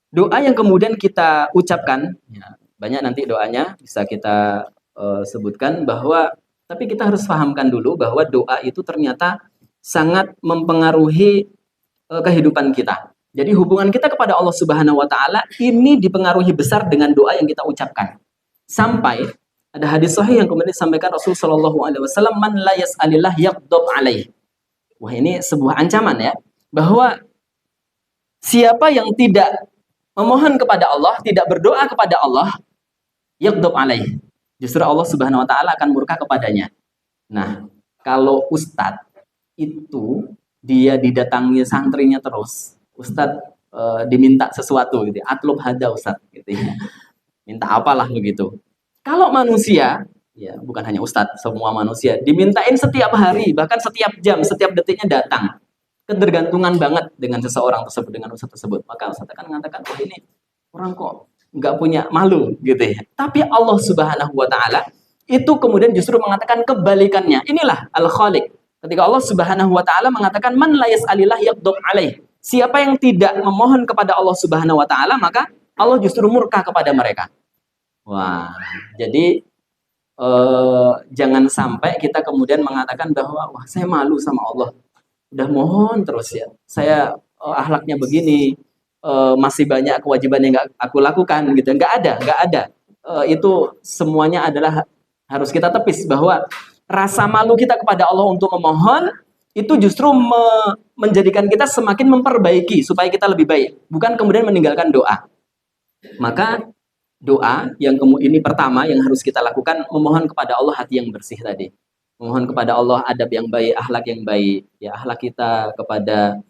doa yang kemudian kita ucapkan, ya, banyak nanti doanya bisa kita sebutkan bahwa, tapi kita harus pahamkan dulu bahwa doa itu ternyata sangat mempengaruhi kehidupan kita. Jadi hubungan kita kepada Allah Subhanahu Wa Taala ini dipengaruhi besar dengan doa yang kita ucapkan. Sampai ada hadis sahih yang kemudian disampaikan Rasul Shallallahu Alaihi Wasallam, man la yas'alillah yaghdab alaih. Wah, ini sebuah ancaman ya, bahwa siapa yang tidak memohon kepada Allah, tidak berdoa kepada Allah, yaghdab alaih, justru Allah Subhanahu Wa Taala akan murka kepadanya. Nah, kalau ustadz itu dia didatangi santrinya terus, ustadz diminta sesuatu gitu, atlub hada ustadz gitu ya, minta apalah begitu. Kalau manusia, ya bukan hanya ustadz, semua manusia dimintain setiap hari, bahkan setiap jam, setiap detiknya datang. Ketergantungan banget dengan seseorang tersebut, dengan ustadz tersebut. Maka ustadz akan mengatakan, oh ini orang kok nggak punya malu gitu ya. Tapi Allah Subhanahu Wa Taala itu kemudian justru mengatakan kebalikannya. Inilah Al-Khaliq. Ketika Allah Subhanahu Wa Taala mengatakan man la yas'alillah yaghdab alaih. Siapa yang tidak memohon kepada Allah Subhanahu Wa Taala, maka Allah justru murka kepada mereka. Wah, jadi jangan sampai kita kemudian mengatakan bahwa wah saya malu sama Allah, udah mohon terus ya, saya akhlaknya begini, masih banyak kewajiban yang nggak aku lakukan gitu, nggak ada. Itu semuanya adalah harus kita tepis, bahwa rasa malu kita kepada Allah untuk memohon itu justru menjadikan kita semakin memperbaiki supaya kita lebih baik, bukan kemudian meninggalkan doa. Maka doa yang ini pertama yang harus kita lakukan, memohon kepada Allah hati yang bersih tadi. Memohon kepada Allah adab yang baik, akhlak yang baik. Ya, akhlak kita kepada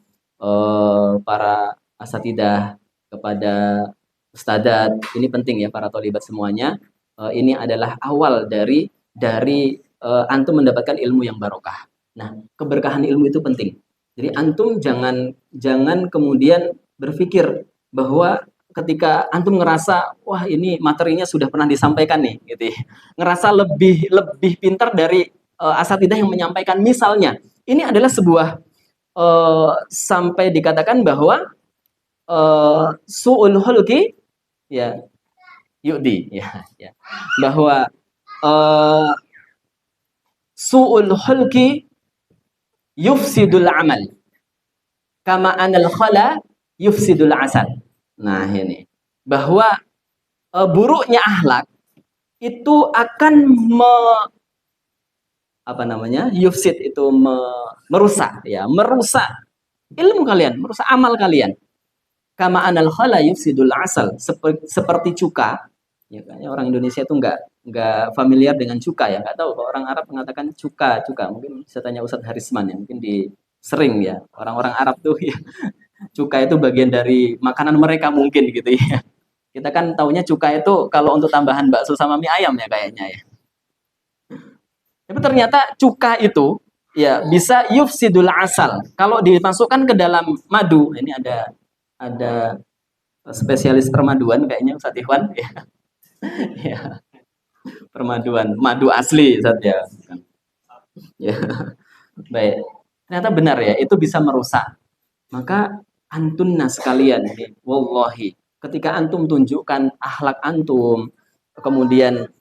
para asatidah, kepada ustadzat. Ini penting ya para tholibat semuanya. Ini adalah awal dari antum mendapatkan ilmu yang barokah. Nah, keberkahan ilmu itu penting. Jadi antum jangan kemudian berpikir bahwa ketika antum ngerasa wah ini materinya sudah pernah disampaikan nih gitu ya, ngerasa lebih pintar dari asatidah yang menyampaikan, misalnya ini adalah sebuah sampai dikatakan bahwa su'ul hulki ya yu'di ya, bahwa su'ul hulki yufsidul amal kama anal khala yufsidul asal. Nah, ini bahwa buruknya akhlak itu akan yufsid itu merusak ya, merusak ilmu kalian, merusak amal kalian. Kama anal khala yufsidul asal, seperti cuka. Ya, kayaknya orang Indonesia itu nggak familiar dengan cuka ya, nggak tahu kalau orang Arab mengatakan cuka. Mungkin bisa tanya Ustadz Harisman ya, mungkin sering ya orang-orang Arab tuh ya, cuka itu bagian dari makanan mereka mungkin gitu ya. Kita kan taunya cuka itu kalau untuk tambahan bakso sama mie ayam ya kayaknya ya. Tapi ternyata cuka itu ya bisa yufsidul asal. Kalau dimasukkan ke dalam madu, ini ada spesialis permaduan kayaknya Ustadz Ikhwan ya. Ya, permaduan, madu asli Ustadz ya. Ya. Baik. Ternyata benar ya, itu bisa merusak. Maka antunna sekalian ini, wallahi, ketika antum tunjukkan akhlak antum, kemudian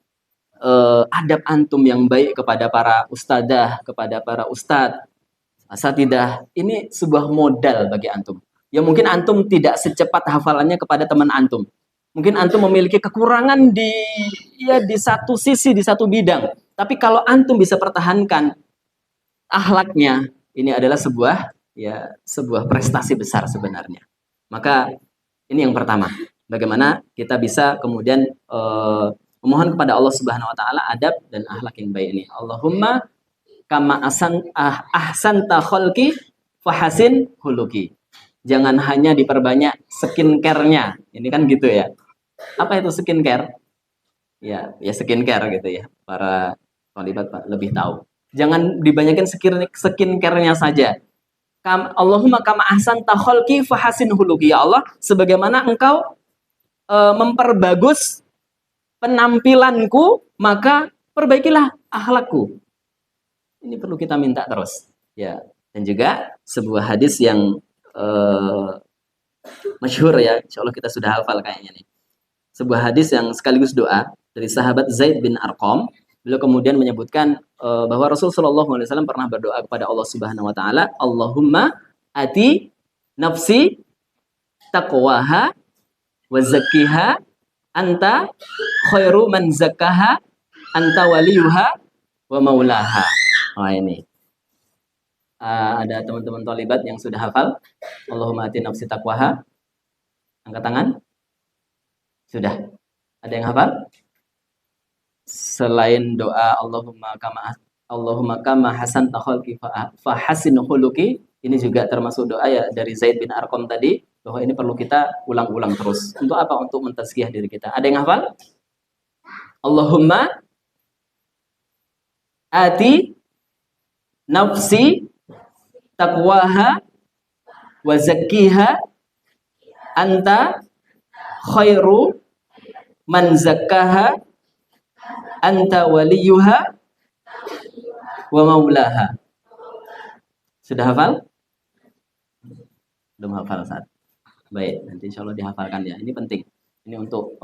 adab antum yang baik kepada para ustadzah, kepada para ustadz, asatidah, ini sebuah modal bagi antum. Ya mungkin antum tidak secepat hafalannya kepada teman antum. Mungkin antum memiliki kekurangan di satu sisi, di satu bidang. Tapi kalau antum bisa pertahankan akhlaknya, ini adalah sebuah prestasi besar sebenarnya. Maka ini yang pertama. Bagaimana kita bisa kemudian memohon kepada Allah Subhanahu wa taala adab dan akhlak yang baik ini. Allahumma kama ahsanta khalqi fahasin huluki. Jangan hanya diperbanyak skincare-nya. Ini kan gitu ya. Apa itu skincare? Ya skincare gitu ya. Para thalibat lebih tahu. Jangan dibanyakin skincare-nya saja. Allahumma kama ahsanta khalqi fahasin huluki. Ya Allah, sebagaimana engkau memperbagus penampilanku, maka perbaikilah akhlakku. Ini perlu kita minta terus. Ya. Dan juga sebuah hadis yang masyhur ya, insya Allah kita sudah hafal kayaknya nih. Sebuah hadis yang sekaligus doa dari sahabat Zaid bin Arqam. Beliau kemudian menyebutkan bahwa Rasulullah SAW pernah berdoa kepada Allah Subhanahu Wa Taala, Allahumma ati nafsi taqwaha wa zakkiha anta khairu man zakkaha anta waliyuha wa maulaha. Wah ini. Ada teman-teman thalibat yang sudah hafal. Allahumma ati nafsi taqwaha. Angkat tangan. Sudah. Ada yang hafal? Selain doa Allahumma kama hasanta khalqi fa hasin khuluqi, ini juga termasuk doa ya dari Zaid bin Arqam tadi, bahwa ini perlu kita ulang-ulang terus. Untuk apa? Untuk mentazkiyah diri kita. Ada yang hafal? Allahumma ati nafsi taqwaha wa zakkiha anta khairu man zakkaha anta waliyuha wa maulaha. Sudah hafal? Belum hafal saat. Baik, nanti insya Allah dihafalkan ya. Ini penting. Ini untuk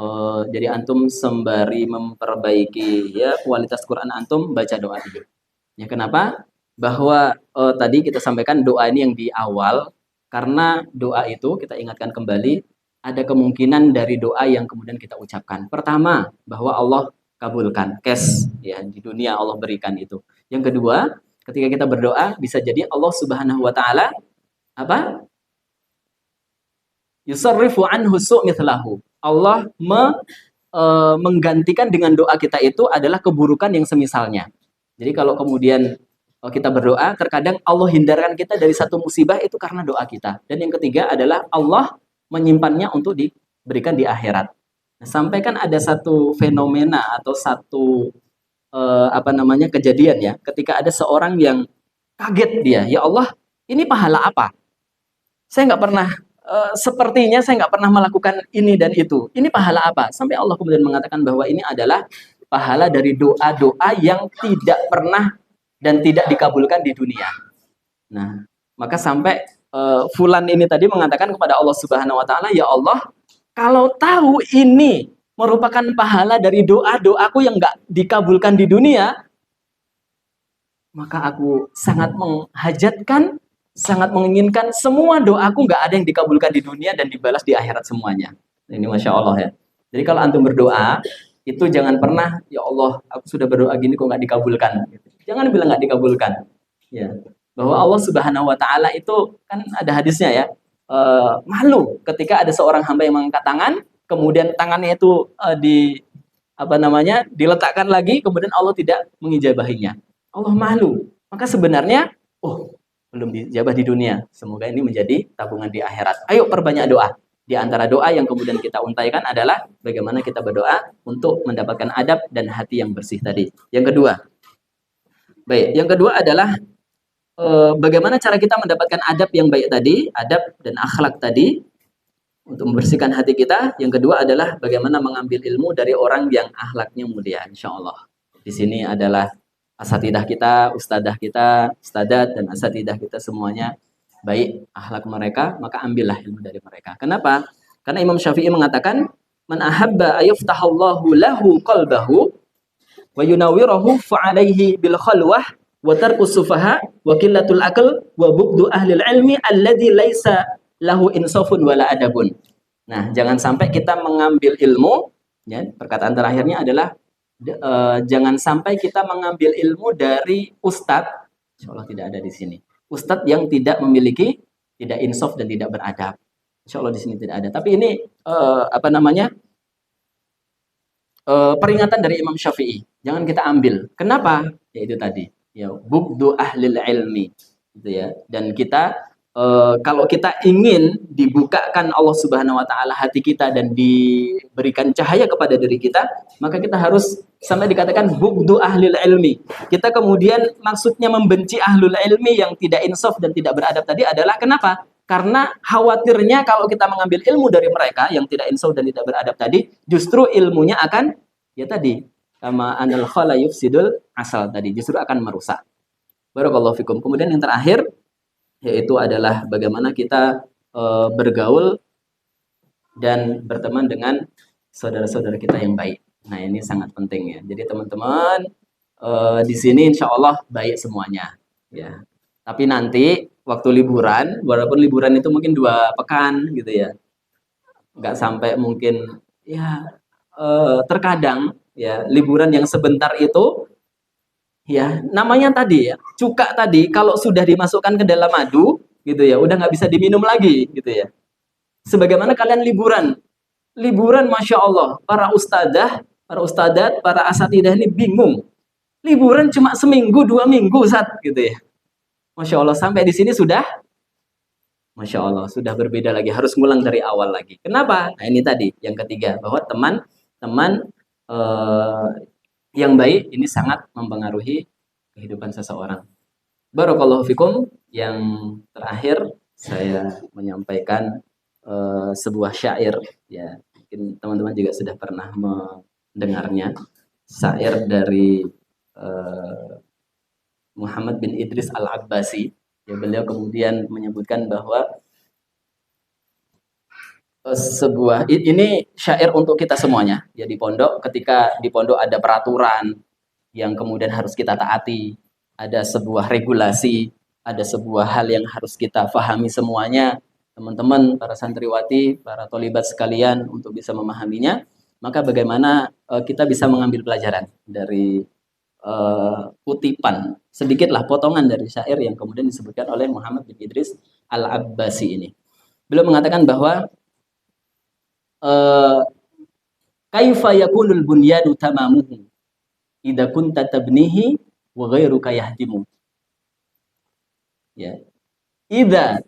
jadi antum sembari memperbaiki ya kualitas Quran antum, baca doa dulu. Ya kenapa? Bahwa tadi kita sampaikan doa ini yang di awal, karena doa itu kita ingatkan kembali ada kemungkinan dari doa yang kemudian kita ucapkan. Pertama, bahwa Allah kabulkan, cash ya di dunia Allah berikan itu. Yang kedua, ketika kita berdoa bisa jadi Allah Subhanahu wa taala apa? Yusarrifu anhu su'mithlahu. Allah menggantikan dengan doa kita itu adalah keburukan yang semisalnya. Jadi kalau kemudian kita berdoa, terkadang Allah hindarkan kita dari satu musibah itu karena doa kita. Dan yang ketiga adalah Allah menyimpannya untuk diberikan di akhirat. Nah, sampai kan ada satu fenomena atau satu kejadian ya, ketika ada seorang yang kaget dia, ya Allah, ini pahala apa? Saya nggak pernah, sepertinya saya nggak pernah melakukan ini dan itu. Ini pahala apa? Sampai Allah kemudian mengatakan bahwa ini adalah pahala dari doa-doa yang tidak pernah dan tidak dikabulkan di dunia. Nah, maka sampai fulan ini tadi mengatakan kepada Allah Subhanahu wa taala, "Ya Allah, kalau tahu ini merupakan pahala dari doa-doaku yang nggak dikabulkan di dunia, maka aku sangat menghajatkan sangat menginginkan semua doaku nggak ada yang dikabulkan di dunia dan dibalas di akhirat semuanya. Ini Masya Allah ya. Jadi kalau antum berdoa, itu jangan pernah, ya Allah, aku sudah berdoa gini kok nggak dikabulkan. Jangan bilang nggak dikabulkan. Ya, bahwa Allah Subhanahu Wa Taala itu kan ada hadisnya ya, malu ketika ada seorang hamba yang mengangkat tangan, kemudian tangannya itu di apa namanya diletakkan lagi, kemudian Allah tidak mengijabahinya. Allah malu. Maka sebenarnya, oh belum dijabah di dunia. Semoga ini menjadi tabungan di akhirat. Ayo perbanyak doa. Di antara doa yang kemudian kita untaikan adalah bagaimana kita berdoa untuk mendapatkan adab dan hati yang bersih tadi. Yang kedua, baik. Yang kedua adalah bagaimana cara kita mendapatkan adab yang baik tadi, adab dan akhlak tadi untuk membersihkan hati kita. Yang kedua adalah bagaimana mengambil ilmu dari orang yang akhlaknya mulia, insya Allah. Di sini adalah asatidah kita, ustadat dan asatidah kita semuanya baik akhlak mereka, maka ambillah ilmu dari mereka. Kenapa? Karena Imam Syafi'i mengatakan, man ahabba ayuftahallahu lahu qalbahu wa yunawwirahu fa'alaihi bil khalwah wa tarkus sufaha wa qillatul aql wa bughdu ahli ilmi alladhi laisa lahu insafun wala adabun. Nah, jangan sampai kita mengambil ilmu, ya, perkataan terakhirnya adalah jangan sampai kita mengambil ilmu dari ustadz, insya Allah tidak ada di sini, ustadz yang tidak memiliki, tidak insaf dan tidak beradab. Insya Allah di sini tidak ada. Tapi ini apa namanya peringatan dari Imam Syafi'i. Jangan kita ambil. Kenapa? Ya itu tadi. Ya, bughdu ahlil ilmi, gitu ya. Dan kita kalau kita ingin dibukakan Allah Subhanahu Wa Taala hati kita dan diberikan cahaya kepada diri kita, maka kita harus sampai dikatakan bughdu ahlil ilmi. Kita kemudian maksudnya membenci ahlul ilmi yang tidak insaf dan tidak beradab tadi adalah kenapa? Karena khawatirnya kalau kita mengambil ilmu dari mereka yang tidak insaf dan tidak beradab tadi, justru ilmunya akan ya tadi kama anal khala yufsidul asal tadi, justru akan merusak. Barakallahu fikum. Kemudian yang terakhir yaitu adalah bagaimana kita bergaul dan berteman dengan saudara-saudara kita yang baik. Nah, ini sangat penting ya. Jadi teman-teman di sini insya Allah baik semuanya ya. Tapi nanti waktu liburan, walaupun liburan itu mungkin 2 pekan gitu ya, nggak sampai mungkin ya, terkadang ya liburan yang sebentar itu ya namanya tadi ya cuka tadi kalau sudah dimasukkan ke dalam madu gitu ya udah nggak bisa diminum lagi gitu ya. Sebagaimana kalian liburan Masya Allah para ustadat, para asatidah ini bingung liburan cuma seminggu 2 minggu gitu ya. Masya Allah sampai di sini sudah Masya Allah sudah berbeda lagi, harus ngulang dari awal lagi. Kenapa? Nah ini tadi yang ketiga, bahwa teman-teman yang baik ini sangat mempengaruhi kehidupan seseorang. Barakallahu fikum. Yang terakhir saya menyampaikan sebuah syair ya, mungkin teman-teman juga sudah pernah mendengarnya. Syair dari Muhammad bin Idris Al-Abbasi. Ya, beliau kemudian menyebutkan bahwa sebuah ini syair untuk kita semuanya ya di pondok. Ketika di pondok ada peraturan yang kemudian harus kita taati, ada sebuah regulasi, ada sebuah hal yang harus kita pahami semuanya, teman-teman para santriwati, para tholibat sekalian untuk bisa memahaminya, maka bagaimana kita bisa mengambil pelajaran dari kutipan sedikitlah potongan dari syair yang kemudian disebutkan oleh Muhammad bin Idris Al-Abbasi ini. Beliau mengatakan bahwa kaifa yakunul bunyanu tamamuhu idza kunta tabnihi wa ghairuka yahdimu. Ya. Idza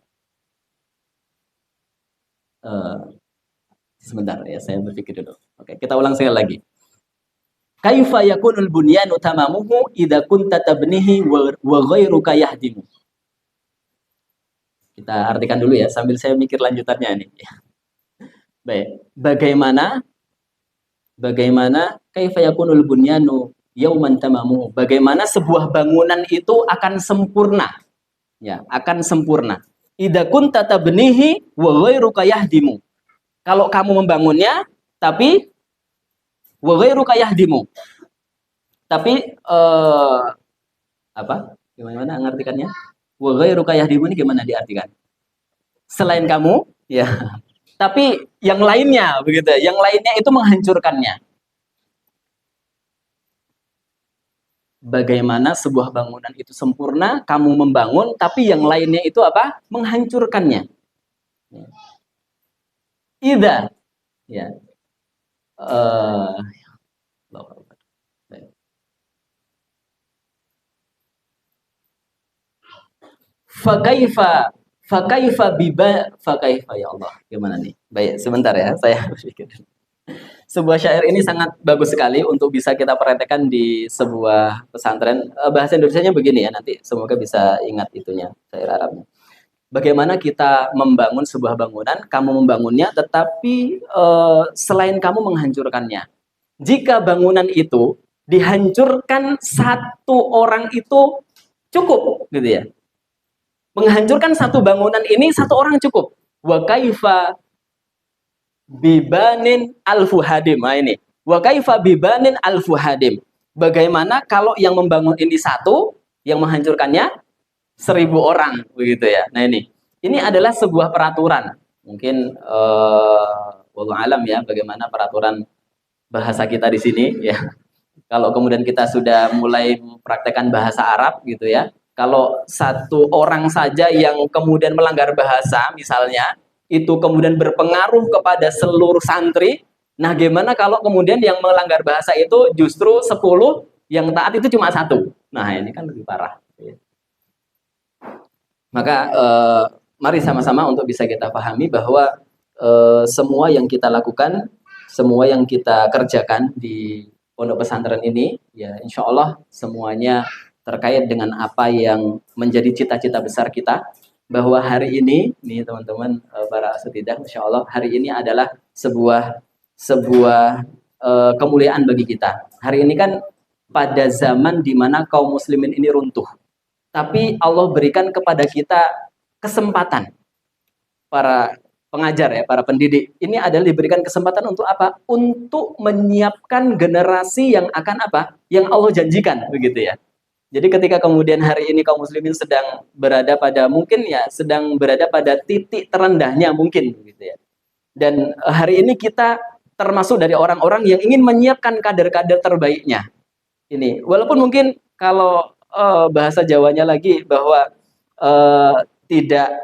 sebentar ya, saya berpikir dulu. Oke, kita ulang sekali lagi. Kaifa yakunul bunyanu tamamuhu idza kunta tabnihi wa ghairuka yahdimu. Kita artikan dulu ya sambil saya mikir lanjutannya nih. Baik, bagaimana kaifa yakunul bunyanu yauman tamamu? Bagaimana sebuah bangunan itu akan sempurna? Ya, akan sempurna. Idza kunta tabnihi wa ghairuka yahdimu. Kalau kamu membangunnya tapi wa ghairuka yahdimu. Tapi apa? Gimana ngartikannya? Wa ghairuka yahdimu ini gimana diartikan? Selain kamu, ya. Tapi yang lainnya begitu, yang lainnya itu menghancurkannya. Bagaimana sebuah bangunan itu sempurna, kamu membangun, tapi yang lainnya itu apa? Menghancurkannya. Ida, ya. Fakaifa, fakaifa ya Allah. Gimana nih? Baik, sebentar ya, saya berpikir. Sebuah syair ini sangat bagus sekali untuk bisa kita praktekkan di sebuah pesantren. Bahasa Indonesianya begini ya, nanti semoga bisa ingat itunya, syair Arabnya. Bagaimana kita membangun sebuah bangunan, kamu membangunnya, tetapi selain kamu menghancurkannya. Jika bangunan itu dihancurkan satu orang itu cukup, gitu ya. Menghancurkan satu bangunan ini satu orang cukup. Wa kaifa bibanin alfuhadim. Nah ini. Wa kaifa bibanin alfuhadim. Bagaimana kalau yang membangun ini satu, yang menghancurkannya 1000 orang, begitu ya. Nah ini. Ini adalah sebuah peraturan. Mungkin wallahu alam ya, bagaimana peraturan bahasa kita di sini ya. Kalau kemudian kita sudah mulai mempraktekkan bahasa Arab gitu ya. Kalau satu orang saja yang kemudian melanggar bahasa misalnya, itu kemudian berpengaruh kepada seluruh santri. Nah, gimana kalau kemudian yang melanggar bahasa itu justru 10, yang taat itu cuma 1. Nah, ini kan lebih parah. Maka mari sama-sama untuk bisa kita pahami bahwa semua yang kita lakukan, semua yang kita kerjakan di pondok pesantren ini, ya insya Allah semuanya terkait dengan apa yang menjadi cita-cita besar kita, bahwa hari ini, nih teman-teman para asatidzah, insya Allah hari ini adalah sebuah kemuliaan bagi kita. Hari ini kan pada zaman di mana kaum muslimin ini runtuh, tapi Allah berikan kepada kita kesempatan, para pengajar ya, para pendidik. Ini adalah diberikan kesempatan untuk apa? Untuk menyiapkan generasi yang akan apa? Yang Allah janjikan, begitu ya. Jadi ketika kemudian hari ini kaum muslimin sedang berada pada titik terendahnya mungkin, begitu ya. Dan hari ini kita termasuk dari orang-orang yang ingin menyiapkan kader-kader terbaiknya. Ini, walaupun mungkin kalau bahasa Jawanya lagi bahwa tidak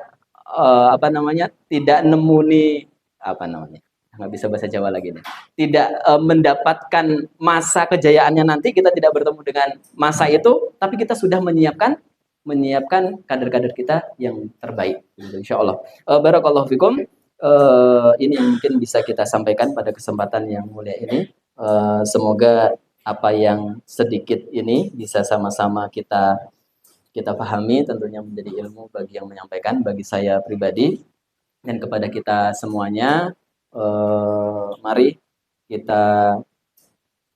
tidak nemuni nggak bisa bahasa Jawa lagi nih, tidak mendapatkan masa kejayaannya nanti, kita tidak bertemu dengan masa itu, tapi kita sudah menyiapkan kader-kader kita yang terbaik, insya Allah. Barakallahu fikum. Ini yang mungkin bisa kita sampaikan pada kesempatan yang mulia ini. Semoga apa yang sedikit ini bisa sama-sama kita pahami, tentunya menjadi ilmu bagi yang menyampaikan, bagi saya pribadi, dan kepada kita semuanya. Mari kita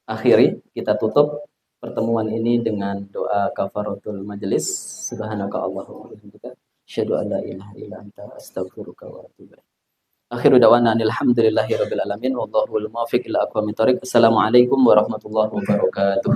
akhiri, kita tutup pertemuan ini dengan doa kafaratul majelis. Subhanaka Allahumma wa bihamdika, asyhadu an la ilaha illa anta, astaghfiruka wa atubu ilaik. Akhiru da'wana alhamdulillahirabbil alamin, wallahul muwaffiq ila aqwamit thoriq. Assalamualaikum warahmatullahi wabarakatuh.